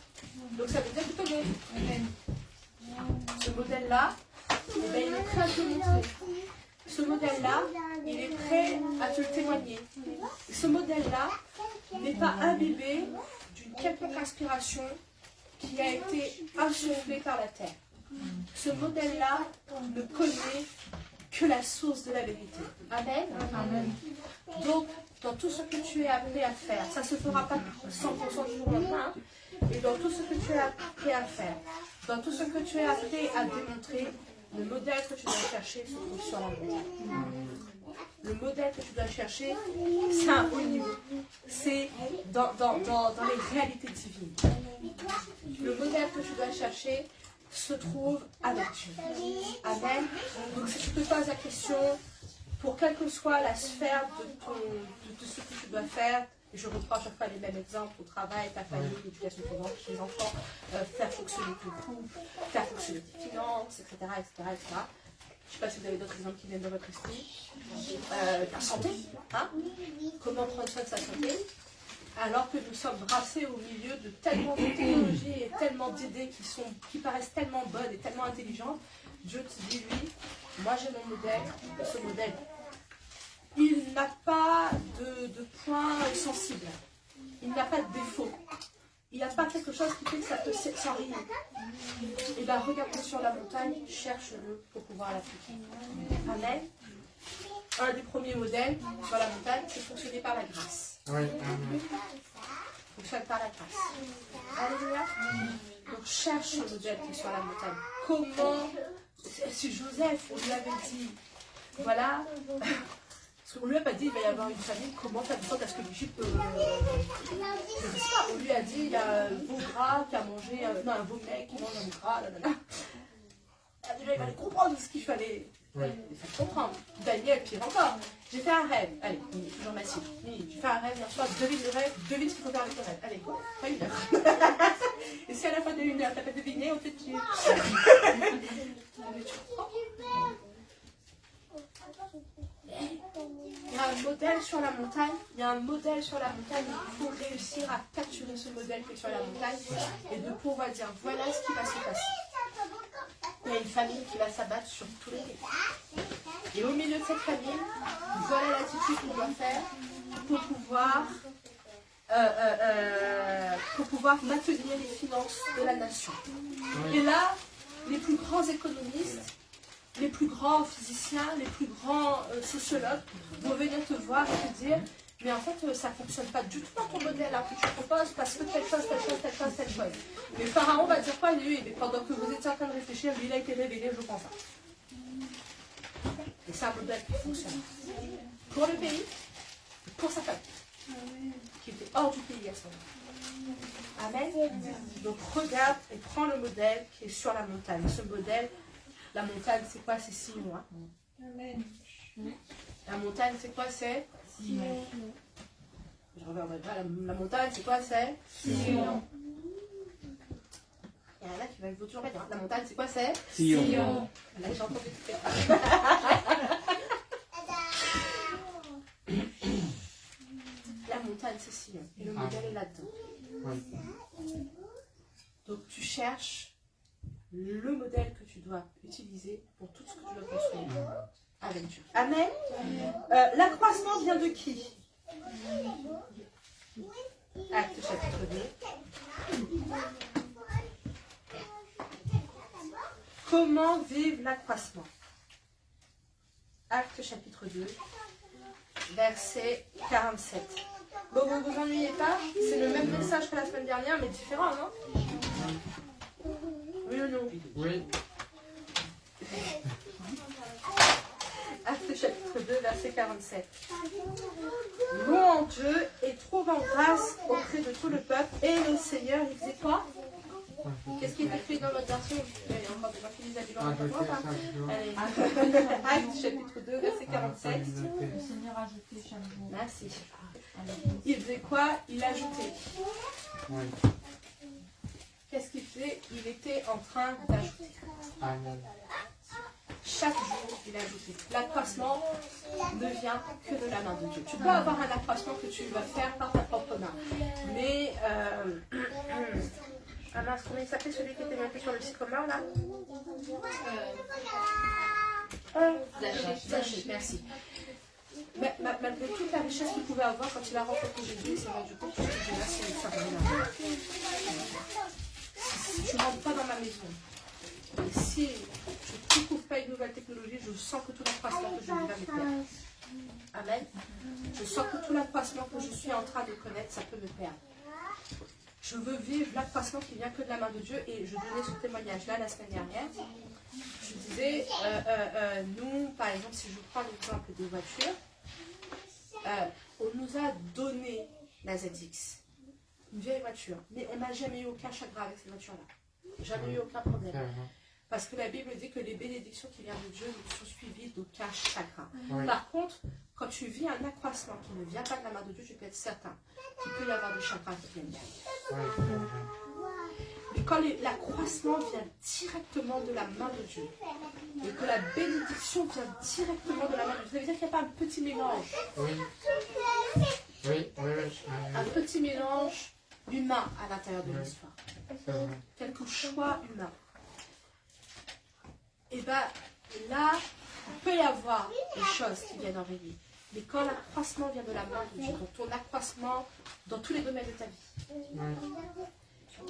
Donc ça veut dire que tu connais. Ce modèle-là, eh bien, il est prêt à te le montrer. Ce modèle-là, il est prêt à te le témoigner. Ce modèle-là n'est pas imbibé d'une quelconque inspiration qui a été insufflée par la terre. Ce modèle-là ne connaît que la source de la vérité. Amen. Amen. Donc, dans tout ce que tu es appelé à faire, ça ne se fera pas 100% du jour au lendemain, et dans tout ce que tu es appelé à faire, dans tout ce que tu es appelé à démontrer, le modèle que tu dois chercher se trouve sur la montagne. Le modèle que tu dois chercher, c'est un haut niveau. C'est dans les réalités divines. Le modèle que tu dois chercher se trouve avec Dieu. Amen. Donc si tu te poses la question, pour quelle que soit la sphère de ce que tu dois faire, et je reprends à chaque fois les mêmes exemples, au travail, ta famille, l'éducation de tes enfants, faire fonctionner ton couple, faire fonctionner tes finances, etc. Je ne sais pas si vous avez d'autres exemples qui viennent dans votre esprit. Ta santé, hein? Comment prendre soin de sa santé, alors que nous sommes brassés au milieu de tellement de technologies et tellement d'idées qui paraissent tellement bonnes et tellement intelligentes. Dieu te dit, lui, moi j'ai mon modèle, et ce modèle, il n'a pas de point sensible. Il n'a pas de défaut. Il n'y a pas quelque chose qui fait que ça te s'enrire. Et bien regarde-le sur la montagne, cherche-le pour pouvoir l'appliquer. Amen. Un des premiers modèles sur la montagne, c'est fonctionner par la grâce. Oui, amen. Fonctionne par la grâce. Alléluia. Donc cherche un modèle qui est sur la montagne. Comment, si Joseph, on lui avait dit, voilà, parce qu'on lui a pas dit il va y avoir une famine, comment faire de sorte à ce que l'Égypte je ne sais pas, on lui a dit il y a un veau gras qui a mangé, un veau mec qui mange un veau gras, déjà il fallait comprendre ce qu'il fallait. Oui. Il fallait comprendre. Daniel, pire encore. J'ai fait un rêve. Allez, toujours massif. J'ai fait un rêve hier soir. Devine le rêve. Devine ce qu'il faut faire avec le rêve. Allez, pas 1 heure. Et si à la fin de 1 heure, t'as pas deviné, on te tue. Il y a un modèle sur la montagne. Il y a un modèle sur la montagne. Il faut réussir à capturer ce modèle qui est sur la montagne et de pouvoir dire voilà ce qui va se passer. Il y a une famine qui va s'abattre sur tous les pays. Et au milieu de cette famine, voilà l'attitude qu'on doit faire pour pouvoir maintenir les finances de la nation. Et là, les plus grands économistes, les plus grands physiciens, les plus grands sociologues vont venir te voir et te dire mais en fait, ça ne fonctionne pas du tout dans ton modèle hein, que tu proposes parce que telle chose. Mais le pharaon va dire quoi lui? Mais pendant que vous étiez en train de réfléchir, lui, il a été révélé, je pense. Et c'est un modèle qui fonctionne. Pour le pays, pour sa famille, qui était hors du pays à ce moment. Amen. Donc regarde et prends le modèle qui est sur la montagne. Ce modèle, la montagne, c'est quoi? C'est Sion. Hein? Amen. La montagne, c'est quoi? C'est Sion. Je reviens la montagne, c'est quoi? C'est Sion. Il y en a qui veulent toujours pas dire. La montagne, c'est quoi? C'est Sion. Là, j'ai entendu tout ça. La montagne, c'est Sion. Et le modèle est là-dedans. Donc, tu cherches le modèle que tu dois utiliser pour tout ce que tu dois construire avec Dieu. Amen. L'accroissement vient de qui? Acte chapitre 2. Comment vivre l'accroissement? Acte chapitre 2, verset 47. Bon, vous vous ennuyez pas? C'est le même message que la semaine dernière, mais différent, non? Oui ou non? Oui. Acte chapitre 2, verset 47. Louant Dieu et trouvant grâce auprès de tout le peuple, et le Seigneur, il faisait quoi? Qu'est-ce qui est écrit dans votre version? Il y a encore des gens qui lisent à du Allez. Acte chapitre 2, verset 47. Le Seigneur ajoutait chaque jour. Merci. Il faisait quoi? Il ajoutait. Oui. Qu'est-ce qu'il faisait? Il était en train d'ajouter. Amen. Chaque jour, il ajoutait. L'accroissement ne vient que de la main de Dieu. Tu peux avoir un accroissement que tu vas faire par ta propre main. Mais, ah mince, comment il s'appelait celui qui était monté sur le sycomore là? Zaché, merci. Mais, malgré toute la richesse qu'il pouvait avoir, quand il a rencontré Jésus, il s'est rendu compte que Jésus là, c'est ça. Si tu ne rentres pas dans ma maison, et si je ne découvre pas une nouvelle technologie, je sens que tout l'accroissement que je vais me perdre. Amen. Je sens que tout l'accroissement que je suis en train de connaître, ça peut me perdre. Je veux vivre l'accroissement qui vient que de la main de Dieu. Et je donnais ce témoignage-là la semaine dernière. Je disais, nous, par exemple, si je prends l'exemple des voitures, on nous a donné la ZX, une vieille voiture, mais on n'a jamais eu aucun chagrin avec cette voiture-là. Jamais eu aucun problème. Parce que la Bible dit que les bénédictions qui viennent de Dieu ne sont suivies d'aucun chagrin. Oui. Par contre, quand tu vis un accroissement qui ne vient pas de la main de Dieu, tu peux être certain qu'il peut y avoir des chagrins qui viennent derrière. Mais quand l'accroissement vient directement de la main de Dieu, et que la bénédiction vient directement de la main de Dieu, ça veut dire qu'il n'y a pas un petit mélange. Oui. Oui, oui, oui. Un petit mélange humain à l'intérieur de Oui. l'histoire. C'est vrai. Quelques choix humains. Et bien là, il peut y avoir des choses qui viennent enrayer. Mais quand l'accroissement vient de la main de Dieu, donc ton accroissement dans tous les domaines de ta vie, Oui.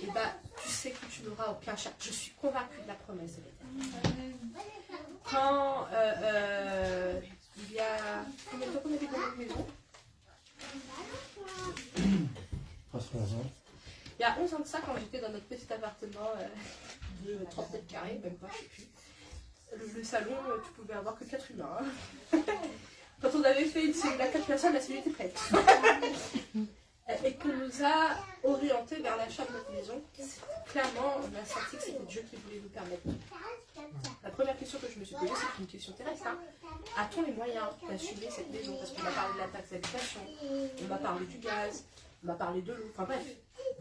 et ben tu sais que tu n'auras aucun chagrin. Je suis convaincue de la promesse de l'Éternel. Quand il y a combien de temps qu'on était dans notre maison? Presque 11 ans. Il y a 11 ans de ça, quand j'étais dans notre petit appartement de 30 mètres carrés, même pas, je sais plus. Le salon, tu pouvais avoir que 4 humains. Hein. Quand on avait fait une cellule à 4 personnes, la cellule était prête. Et qu'on nous a orientés vers l'achat de notre maison, clairement, on a senti que c'était Dieu qui voulait nous permettre. La première question que je me suis posée, c'est une question terrestre. Hein. A-t-on les moyens d'assumer cette maison? Parce qu'on m'a parlé de la taxe d'habitation, on m'a parlé du gaz, on m'a parlé de l'eau, enfin bref.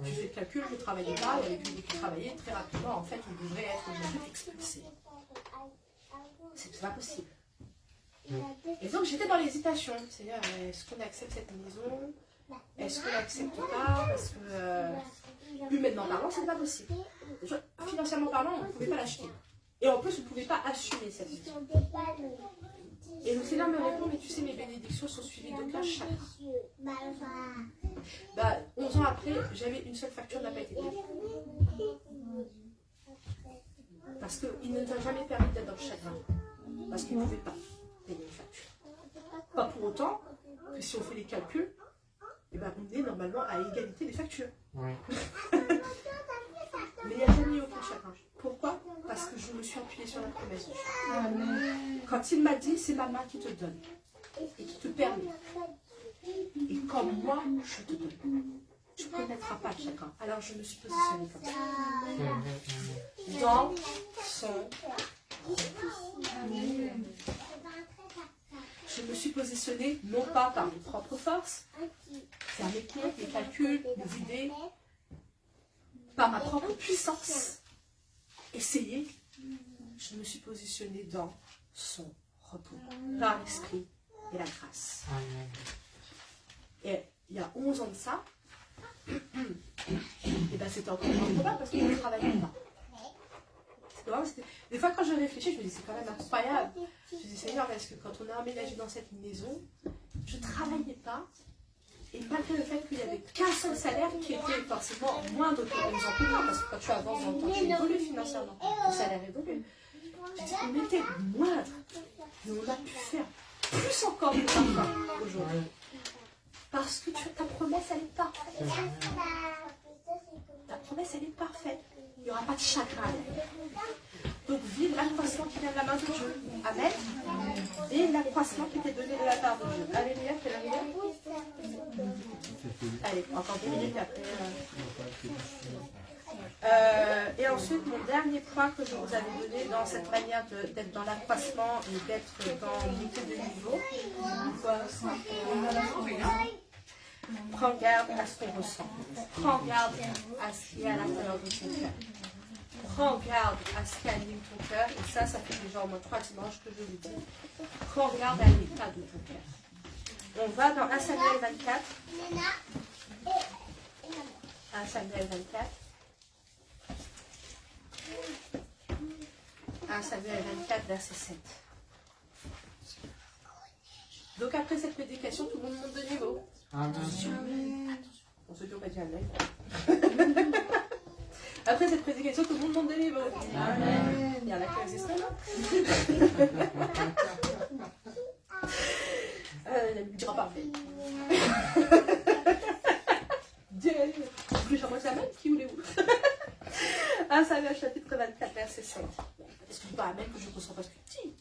Tu fais le calcul, je ne travaillais pas, et avec lui qui travaillait, très rapidement, en fait, on devrait être aujourd'hui expulsé. C'est pas possible. Et donc j'étais dans l'hésitation, c'est-à-dire, est-ce qu'on accepte cette maison? Est-ce qu'on l'accepte pas? Parce que, humainement parlant, c'est pas possible. Financièrement parlant, on ne pouvait pas l'acheter. Et en plus, on ne pouvait pas assumer cette maison. Et le Seigneur me répond, mais tu sais, mes bénédictions sont suivies d'aucun chagrin. Bah, 11 ans après, j'avais une seule facture qui n'a pas été payée. Parce qu'il ne nous a jamais permis d'être dans le chagrin. Parce qu'il ne pouvait pas payer une facture. Pas pour autant que si on fait les calculs, eh ben, on est normalement à égalité des factures. Oui. Mais il n'y a jamais eu aucun chagrin. Pourquoi? Parce que je me suis appuyée sur la promesse de Dieu. Quand il m'a dit, c'est ma main qui te donne et qui te permet. Et comme moi, je te donne. Tu ne connaîtras pas le chagrin. Alors je me suis positionnée comme ça. C'est vrai. Dans son... Je me suis positionnée non pas par mes propres forces, faire mes comptes, mes calculs, mes idées, par ma propre puissance. Essayer. Je me suis positionnée dans son repos, par l'esprit et la grâce. Amen. Et il y a 11 ans de ça, et ben c'était encore moins probable parce qu'on ne travaillait pas. Des fois, quand je réfléchis, je me dis, c'est quand même incroyable. Je me dis, Seigneur, parce que quand on a emménagé dans cette maison, je ne travaillais pas. Et malgré le fait qu'il n'y avait qu'un seul salaire qui était forcément moindre que les gens plus grands, parce que quand tu avances dans le temps, tu évolues financièrement, le salaire évolue. Je dis, on était moindre, mais on a pu faire plus encore que parfois aujourd'hui. Parce que ta promesse, elle est parfaite. Ta promesse, elle est parfaite. Il n'y aura pas de chagrin. Donc, vive l'accroissement qui vient de la main de Dieu. Amen. Et l'accroissement qui t'est donné de la part de Dieu. Alléluia, quelle arrive. Allez, encore 2 minutes après. Et ensuite, mon dernier point que je vous avais donné dans cette manière d'être dans l'accroissement et d'être dans l'unité de niveau. Prends garde à ce qu'on ressent. Prends garde à ce qui est à l'intérieur de ton cœur. Prends garde à ce qui anime ton cœur. Et ça fait déjà au moins 3 dimanches que je vous dis. Prends garde à l'état de ton cœur. On va dans 1 Samuel 24. 1 Samuel 24. 1 Samuel 24, verset 7. Donc après cette prédication, tout le monde monte de niveau. Amen. On se dit, on va dire Amen. Après cette prédication, tout le monde monte de niveau. Amen. Il y en a qui résistent là. Il ne dira pas. Plus j'envoie sa main, qui voulez-vous? 1 Samuel chapitre 24, verset 7. Est-ce que je dis pas Amen que je ne ressens pas ce que tu dis?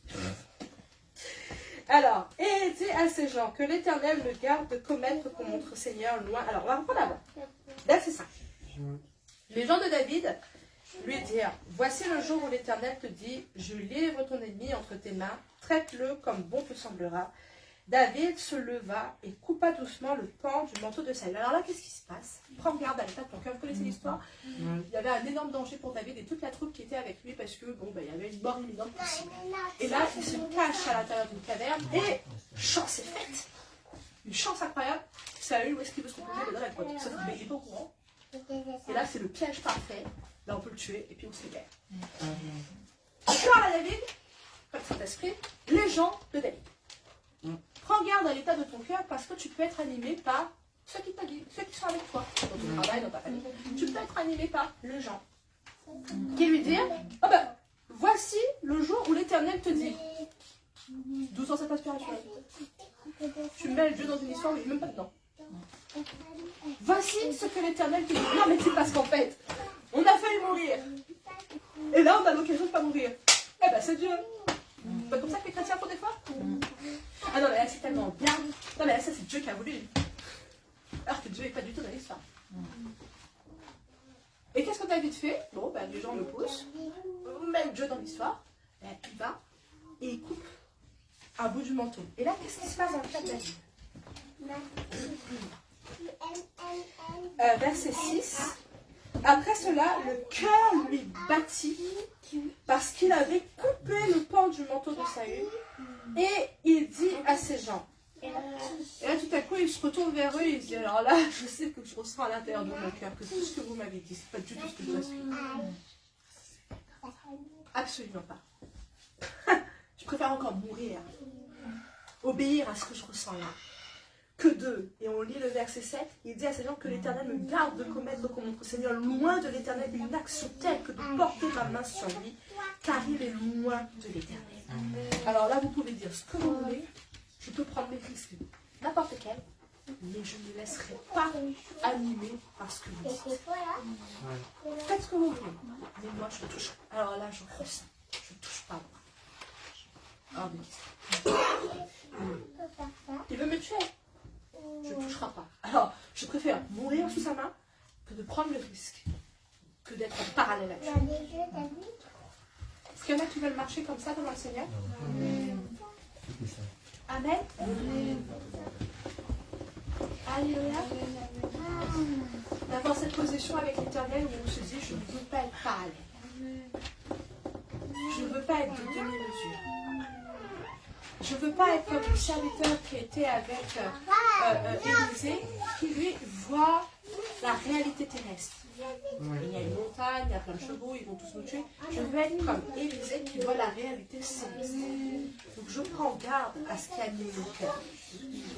Alors, et dis à ces gens que l'Éternel me garde de commettre contre notre Seigneur loin. Alors, on va reprendre avant. Verset 5. Les gens de David lui dirent, voici le jour où l'Éternel te dit, je livre ton ennemi entre tes mains, traite-le comme bon te semblera. David se leva et coupa doucement le pan du manteau de Saül. Alors là, qu'est-ce qui se passe? Prends garde à l'état de ton cœur. Vous connaissez l'histoire? Il y avait un énorme danger pour David et toute la troupe qui était avec lui parce que il y avait une mort imminente possible. Et là, il se cache à l'intérieur d'une caverne et chance est faite. Une chance incroyable. Saül, où est-ce qu'il veut se reposer? Dans la grotte. Sauf qu'il n'est pas au courant. Et là, c'est le piège parfait. Là, on peut le tuer et puis on se libère. Je parle à David, comme Saint-Esprit, les gens de David. Prends garde à l'état de ton cœur parce que tu peux être animé par ceux qui sont avec toi, dans ton travail, dans ta famille. Tu peux être animé par les gens qui lui disent, oh ben, voici le jour où l'Éternel te dit, d'où sort cette inspiration? Tu mets Dieu dans une histoire où il n'est même pas dedans. Voici ce que l'Éternel te dit. Non mais c'est parce qu'en fait, on a failli mourir. Et là on a l'occasion de ne pas mourir. Eh ben c'est Dieu. C'est pas comme ça que les chrétiens font des fois? Ah non mais là c'est tellement bien. Non mais là ça c'est Dieu qui a voulu. Alors que Dieu n'est pas du tout dans l'histoire. Et qu'est-ce que David fait? Bon ben les gens le poussent. Même Dieu dans l'histoire. Il va et il coupe un bout du manteau. Et là qu'est-ce qui se passe dans le cas de David? Verset 6. Après cela, le cœur lui battit parce qu'il avait coupé le pan du manteau de Saül. Et il dit à ces gens. Et là, tout à coup, il se retourne vers eux et il dit, alors là, je sais que je ressens à l'intérieur de mon cœur que tout ce que vous m'avez dit, c'est pas du tout ce que je dois suivre. Absolument pas. Je préfère encore mourir, obéir à ce que je ressens là. Que d'eux. Et on lit le verset 7, il dit à ces gens que l'Éternel me garde de commettre contre notre Seigneur, loin de l'Éternel, une action telle que de porter ma main sur lui, car il est loin de l'Éternel. Alors là, vous pouvez dire ce que vous voulez, je peux prendre mes risques, n'importe quel, mais je ne me laisserai pas animer par ce que vous dites. Faites ce que vous voulez, mais moi je touche. Alors là, je ressens, je ne touche pas moi. Hors de question. Il veut me tuer. Je ne toucherai pas. Alors, je préfère mourir sous sa main que de prendre le risque, que d'être en parallèle avec lui. Est-ce qu'il y en a qui veulent marcher comme ça devant le Seigneur? Amen. Alléluia. D'avoir cette position avec l'Éternel où on se dit, je ne veux pas être parallèle. Je ne veux pas être de demi-mesure. Je ne veux pas être comme le serviteur qui était avec Élisée, qui lui voit la réalité terrestre. Il y a une montagne, il y a plein de chevaux, ils vont tous nous tuer. Je veux être comme Élisée qui voit la réalité céleste. Donc je prends garde à ce qui anime mon cœur.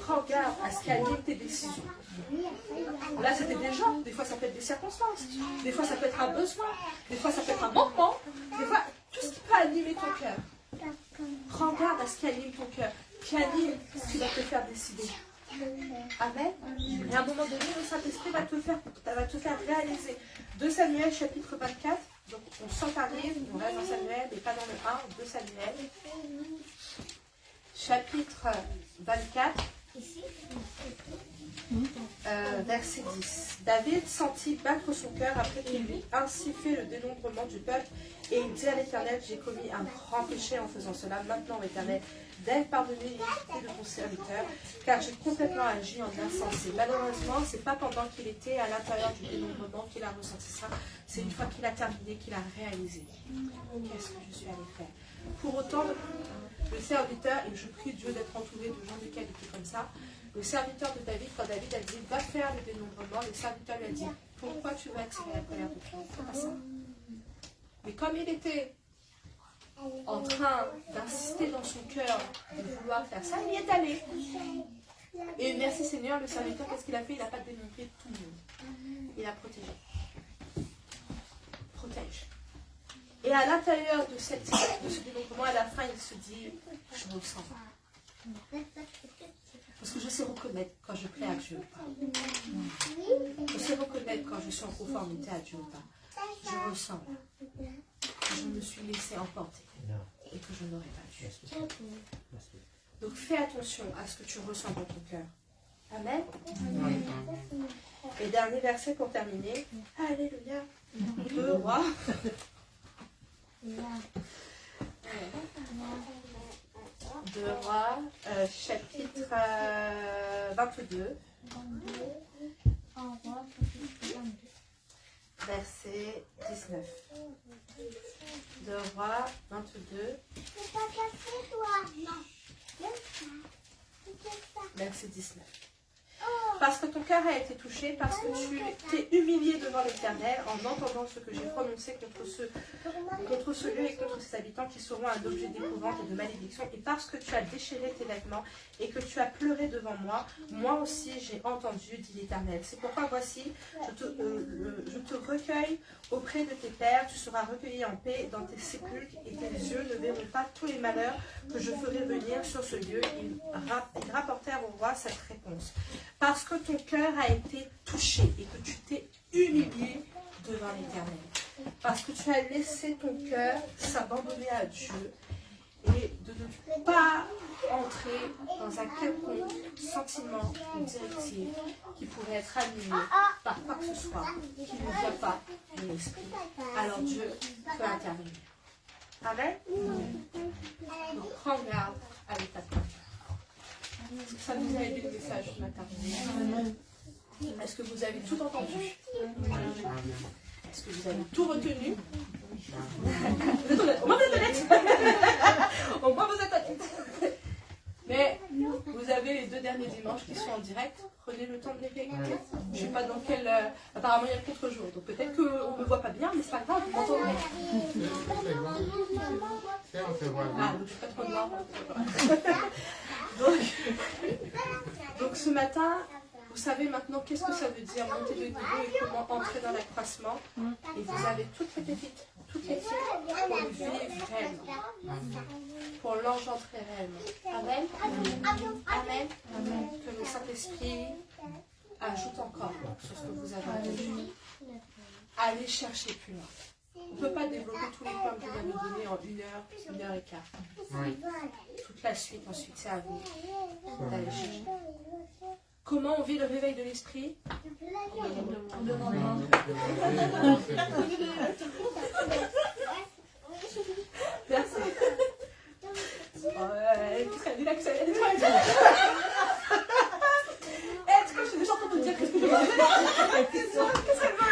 Prends garde à ce qui anime tes décisions. Là, c'était des gens, des fois ça peut être des circonstances, des fois ça peut être un besoin, des fois ça peut être un manquement, des fois tout ce qui peut animer ton cœur. Prends garde à ce qui anime ton cœur, qui anime ce qui va te faire décider. Amen. Et à un moment donné, le Saint-Esprit va te faire réaliser. 2 Samuel chapitre 24, donc on sent Paris, on reste dans Samuel, mais pas dans le 1, 2 Samuel. Chapitre 24, verset 10. David sentit battre son cœur après qu'il eut ainsi fait le dénombrement du peuple, et il dit à l'Éternel, j'ai commis un grand péché en faisant cela. Maintenant, l'Éternel, d'aide pardonner l'iniquité de ton serviteur, car j'ai complètement agi en insensé. Malheureusement, c'est pas pendant qu'il était à l'intérieur du dénombrement qu'il a ressenti ça, c'est une fois qu'il a terminé qu'il a réalisé. Qu'est-ce que je suis allé faire? Pour autant, le serviteur, et je prie Dieu d'être entouré de gens de qualité comme ça, le serviteur de David, quand David a dit va faire le dénombrement, le serviteur lui a dit pourquoi tu veux attirer la colère de Dieu? Fais pas ça. Mais comme il était en train d'insister dans son cœur de vouloir faire ça, il y est allé. Et merci Seigneur, le serviteur, qu'est-ce qu'il a fait? Il n'a pas dénombré tout le monde. Il a protégé. Protège. Et à l'intérieur de ce dénombrement, à la fin, il se dit je me sens. Parce que je sais reconnaître quand je plais à Dieu ou pas. Je sais reconnaître quand je suis en conformité à Dieu ou pas. Je ressens que je me suis laissé emporter et que je n'aurais pas dû. Donc fais attention à ce que tu ressens dans ton cœur. Amen. Et dernier verset pour terminer. Alléluia. 2 Rois. De Rois, chapitre 22, verset 19. De Rois 22, verset 19. Parce que ton cœur a été touché, parce que tu t'es humilié devant l'Éternel en entendant ce que j'ai prononcé contre ce lieu et contre ses habitants qui seront un objet d'épouvante et de malédiction, et parce que tu as déchiré tes vêtements et que tu as pleuré devant moi, moi aussi j'ai entendu, dit l'Éternel. C'est pourquoi voici, je te recueille auprès de tes pères, tu seras recueilli en paix dans tes sépulcres, et tes yeux ne verront pas tous les malheurs que je ferai venir sur ce lieu. Ils rapportèrent au roi cette réponse. Parce que ton cœur a été touché et que tu t'es humilié devant l'Éternel. Parce que tu as laissé ton cœur s'abandonner à Dieu et de ne pas entrer dans un quelconque sentiment ou directive qui pourrait être animé par quoi que ce soit qui ne vient pas de l'esprit. Alors Dieu peut intervenir. Amen. Donc prends garde à l'état de ton cœur. Est-ce que ça vous a aidé le message ce matin? Est-ce que vous avez tout entendu? Est-ce que vous avez tout retenu? Vous êtes honnête. Au moins vous êtes honnête. Au moins vous êtes honnête. Mais vous avez les 2 derniers dimanches qui sont en direct. Prenez le temps de les réécouter. Je ne sais pas dans quel... apparemment il y a le contre-jour. Donc peut-être qu'on ne me voit pas bien, mais c'est pas grave, vous m'entendrez. Ah, donc je ne suis pas trop noire. Donc ce matin, vous savez maintenant qu'est-ce que ça veut dire monter de niveau et comment entrer dans l'accroissement. Et vous avez toutes les pépites pour le vivre réellement, pour l'engendrer réellement. Amen. Amen. Amen. Que le Saint-Esprit ajoute encore sur ce que vous avez entendu. Allez chercher plus loin. On ne peut pas développer tous les points que je viens de donner en 1 heure et quart. Oui. Toute la suite, ensuite, c'est à vous d'aller chercher. Comment on vit le réveil de l'esprit? En demandant. Merci. Qu'est-ce qu'elle dit là? Est-ce que je suis déjà en train de te dire qu'est-ce que je veux? Qu'est-ce qu'elle veut?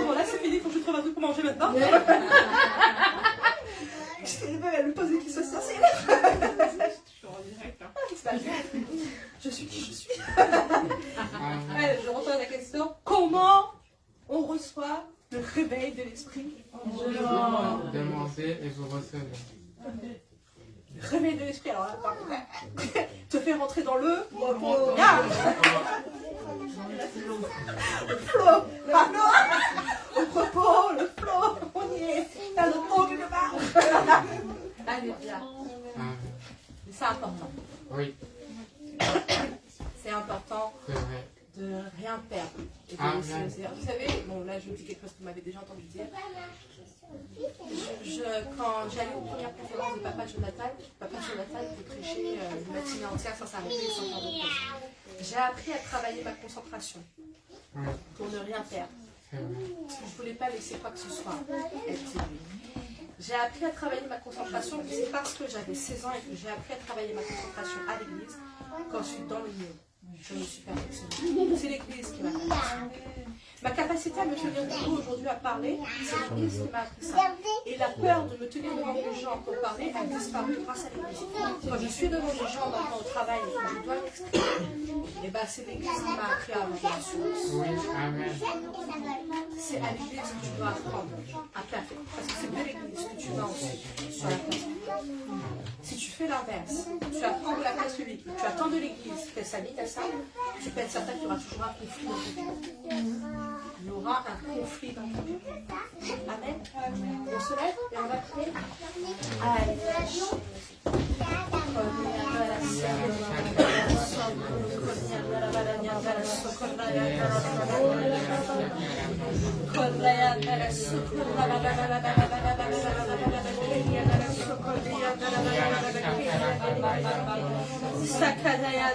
Bon, là c'est fini, il faut que je trouve un truc pour manger maintenant. Elle me pose des questions essentielles. Je suis en direct. Je suis qui je suis. on reçoit le réveil de l'esprit. Demandez et vous recevez. Réveil de l'esprit, alors là, te fait rentrer dans le repos. Ah, le flow, le repos, le flow, on y est. T'as le mot quelque part. Alléluia. Amen. Mais c'est important. Oui, C'est important c'est vrai. de rien perdre. Et de Amen. laisser le Seigneur. Vous savez, bon là je vous dis quelque chose que vous m'avez déjà entendu dire. Quand j'allais aux premières conférences de Papa Jonathan qui prêchait une matinée entière sans s'arrêter, sans faire de pause. J'ai appris à travailler ma concentration Oui, pour ne rien perdre. c'est vrai. Je ne voulais pas laisser quoi que ce soit être séduit. J'ai appris à travailler ma concentration, et c'est parce que j'avais 16 ans et que j'ai appris à travailler ma concentration à l'église qu'ensuite dans le monde, je me suis perfectionnée. C'est l'église qui m'a perfectionnée. Ma capacité à me tenir debout aujourd'hui à parler, c'est l'église qui m'a appris ça. Et la peur de me tenir devant les gens pour parler a disparu grâce à l'église. Quand je suis devant les gens maintenant au travail et que je dois m'exprimer, et ben c'est l'église qui m'a appris à avoir de l'assurance. Oui, Amen. C'est à l'église que tu dois apprendre à perfectionner. Parce que c'est de l'église que tu vas ensuite sur la place publique. Si tu fais l'inverse, tu apprends de la place publique, tu attends de l'église qu'elle s'habille à ça, tu peux être certain qu'il y aura toujours un conflit dans ton cœur. Il y aura un conflit dans ton cœur. Amen. On se lève et on va prier. Allez. Sakadaya